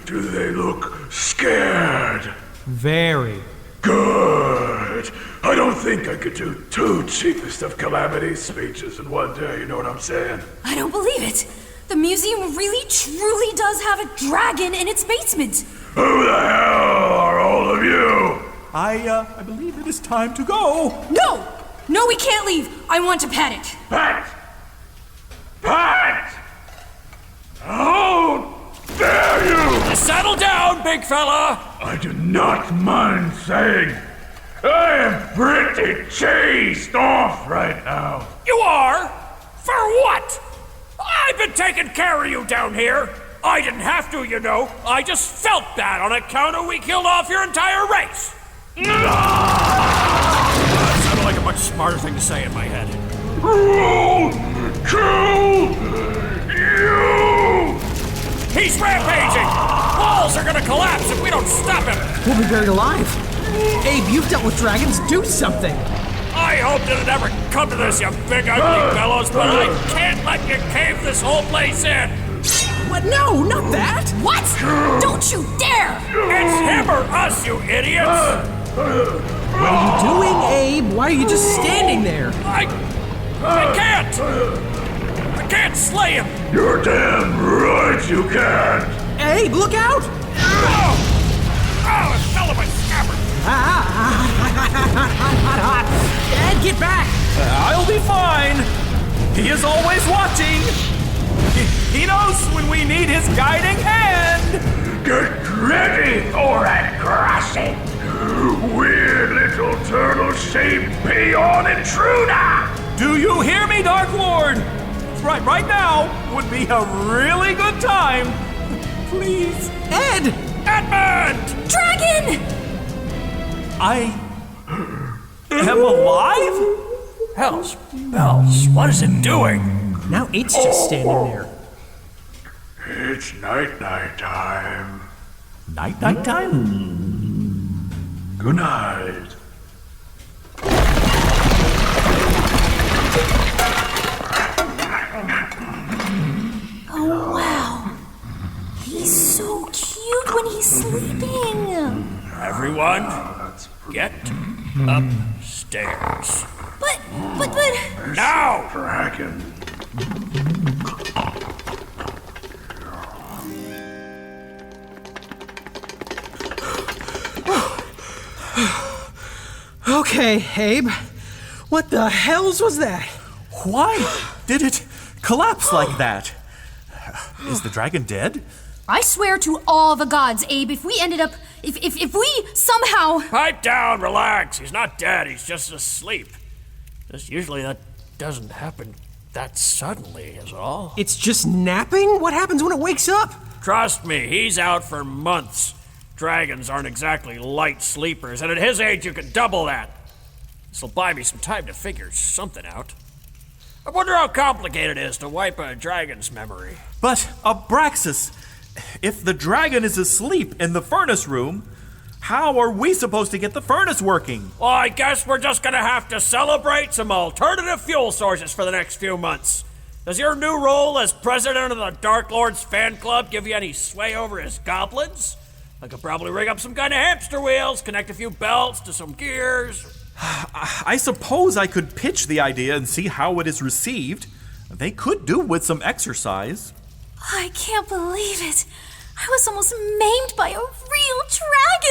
Do they look scared? Very. Good. I don't think I could do two Chiefest of Calamity speeches in one day, you know what I'm saying? I don't believe it. The museum really, truly does have a dragon in its basement. Who the hell are all of you? I believe it is time to go. No, we can't leave. I want to pet it. Pat! How dare you! Settle down, big fella! I do not mind saying I am pretty chased off right now. You are? For what? I've been taking care of you down here. I didn't have to, you know. I just felt bad on account of we killed off your entire race. That sounded like a much smarter thing to say in my head. Who killed you? He's rampaging! Walls are gonna collapse if we don't stop him! We'll be buried alive. Abe, you've dealt with dragons. Do something. I hoped it'd never come to this, you big ugly fellows, but I can't let you cave this whole place in! What? No, not that! What? Don't you dare! It's him or us, you idiots! What are you doing, Abe? Why are you just standing there? I can't slay him! You're damn right you can't! Abe, look out! Oh, it fell on my scabbard! Ed, get back! I'll be fine. He is always watching. He knows when we need his guiding hand. Get ready for that crossing. Weird little turtle-shaped peon intruder. Do you hear me, Dark Lord? Right now would be a really good time. Please. Ed! Edmund! Dragon! I am alive? Hells bells, what is it doing? Now it's just standing there. It's night-night time. Night time? Good night. Oh, wow. He's so cute when he's sleeping. Everyone, get upstairs. But... Now! Dragon. Okay, Abe. What the hells was that? Why did it collapse like that? Is the dragon dead? I swear to all the gods, Abe, if we ended up... If we somehow... Pipe down, relax. He's not dead, he's just asleep. Usually that doesn't happen that suddenly, is all. It's just napping? What happens when it wakes up? Trust me, he's out for months. Dragons aren't exactly light sleepers, and at his age you can double that. This'll buy me some time to figure something out. I wonder how complicated it is to wipe a dragon's memory. But, Abraxas, if the dragon is asleep in the furnace room, how are we supposed to get the furnace working? Well, I guess we're just gonna have to celebrate some alternative fuel sources for the next few months. Does your new role as president of the Dark Lord's fan club give you any sway over his goblins? I could probably rig up some kind of hamster wheels, connect a few belts to some gears. I suppose I could pitch the idea and see how it is received. They could do with some exercise. I can't believe it. I was almost maimed by a real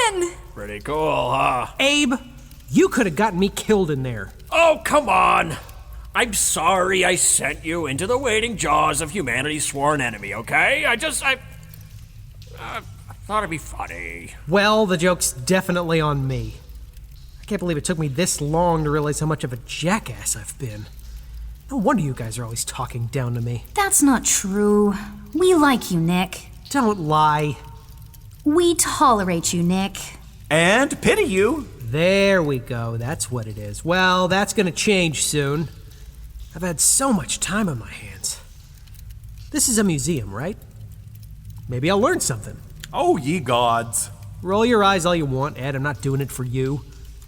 dragon. Pretty cool, huh? Abe, you could have gotten me killed in there. Oh, come on. I'm sorry I sent you into the waiting jaws of humanity's sworn enemy, okay? I thought it'd be funny. Well, the joke's definitely on me. I can't believe it took me this long to realize how much of a jackass I've been. No wonder you guys are always talking down to me. That's not true. We like you, Nick. Don't lie. We tolerate you, Nick. And pity you. There we go. That's what it is. Well, that's gonna change soon. I've had so much time on my hands. This is a museum, right? Maybe I'll learn something. Oh, ye gods. Roll your eyes all you want, Ed. I'm not doing it for you.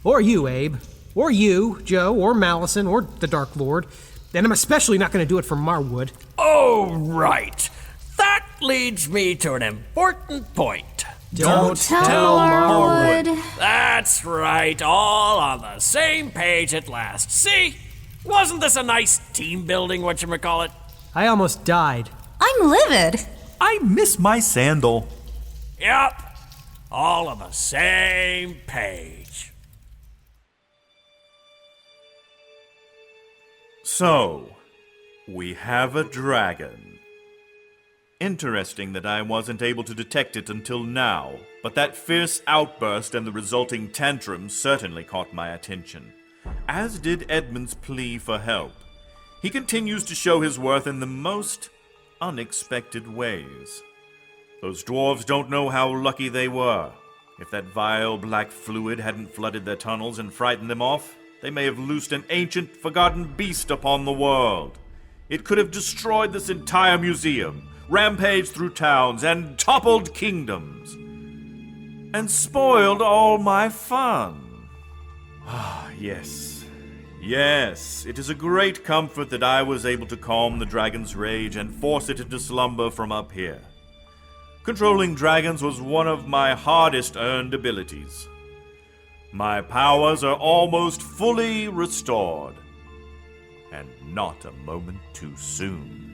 Or you, Abe. Or you, Joe. Or Malison. Or the Dark Lord. And I'm especially not going to do it for Marwood. Oh, right. That leads me to an important point. Don't tell Marwood. That's right. All on the same page at last. See? Wasn't this a nice team building, whatchamacallit? I almost died. I'm livid. I miss my sandal. Yep. All on the same page. So, we have a dragon. Interesting that I wasn't able to detect it until now, but that fierce outburst and the resulting tantrums certainly caught my attention, as did Edmund's plea for help. He continues to show his worth in the most unexpected ways. Those dwarves don't know how lucky they were. If that vile black fluid hadn't flooded their tunnels and frightened them off, they may have loosed an ancient, forgotten beast upon the world. It could have destroyed this entire museum, rampaged through towns, and toppled kingdoms, and spoiled all my fun. Ah, yes. Yes, it is a great comfort that I was able to calm the dragon's rage and force it into slumber from up here. Controlling dragons was one of my hardest earned abilities. My powers are almost fully restored, and not a moment too soon.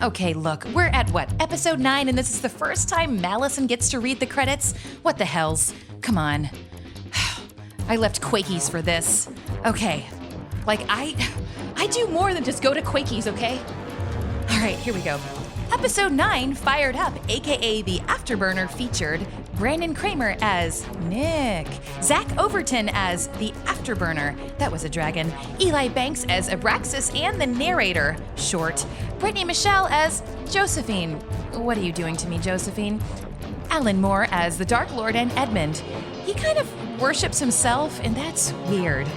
Okay, look, we're at what, episode 9, and this is the first time Malison gets to read the credits? What the hells? Come on. I left Quakies for this. Okay. Like, I do more than just go to Quakies, okay? All right, here we go. Episode 9, Fired Up, aka The Afterburner, featured Brandon Kramer as Nick, Zach Overton as The Afterburner, that was a dragon, Eli Banks as Abraxas and the narrator, short, Brittany Michelle as Josephine, what are you doing to me, Josephine? Alan Moore as the Dark Lord and Edmund, he kind of worships himself, and that's weird.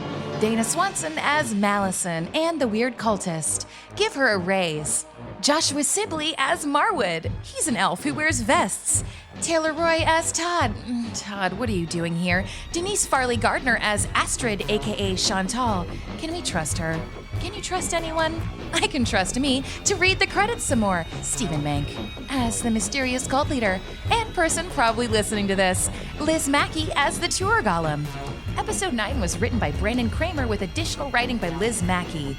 Dana Swanson as Malison and the Weird Cultist, give her a raise. Joshua Sibley as Marwood, he's an elf who wears vests. Taylor Roy as Todd. Todd, what are you doing here? Denise Farley Gardner as Astrid, aka Chantal. Can we trust her? Can you trust anyone? I can trust me to read the credits some more. Stephen Mank as the mysterious cult leader and person probably listening to this, Liz Mackey as the tour golem. Episode 9 was written by Brandon Kramer with additional writing by Liz Mackey.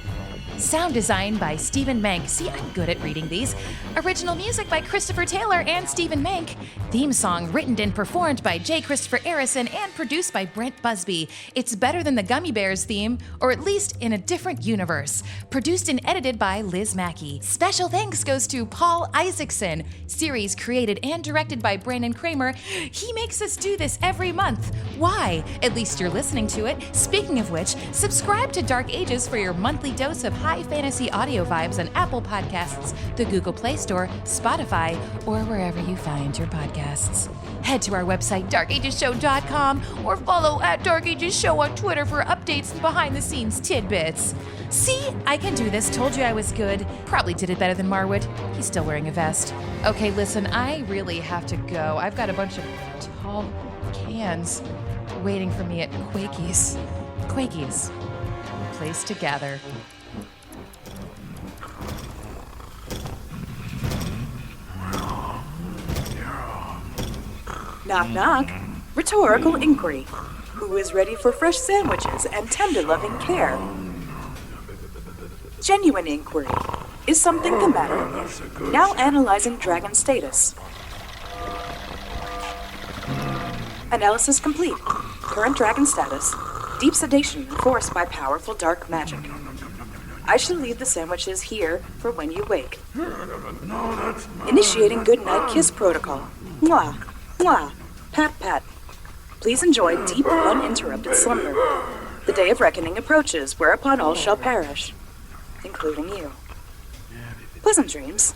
Sound design by Stephen Mank. See, I'm good at reading these. Original music by Christopher Taylor and Stephen Mank. Theme song written and performed by J. Christopher Arison and produced by Brent Busby. It's better than the Gummy Bears theme, or at least in a different universe. Produced and edited by Liz Mackey. Special thanks goes to Paul Isaacson. Series created and directed by Brandon Kramer. He makes us do this every month. Why? At least you're listening to it. Speaking of which, subscribe to Dark Ages for your monthly dose of high fantasy audio vibes on Apple Podcasts, the Google Play Store, Spotify, or wherever you find your podcasts. Head to our website, darkageshow.com, or follow at Dark Ages Show on Twitter for updates and behind-the-scenes tidbits. See, I can do this. Told you I was good. Probably did it better than Marwood. He's still wearing a vest. Okay, listen, I really have to go. I've got a bunch of tall cans waiting for me at Quakies. Quakies, a place to gather. Knock, knock. Rhetorical inquiry. Who is ready for fresh sandwiches and tender loving care? Genuine inquiry. Is something the matter? Now analyzing dragon status. Analysis complete. Current dragon status. Deep sedation enforced by powerful dark magic. I shall leave the sandwiches here for when you wake. Initiating goodnight kiss protocol. Mwah, mwah, pat, pat. Please enjoy deep, uninterrupted slumber. The day of reckoning approaches, whereupon all shall perish, including you. Pleasant dreams.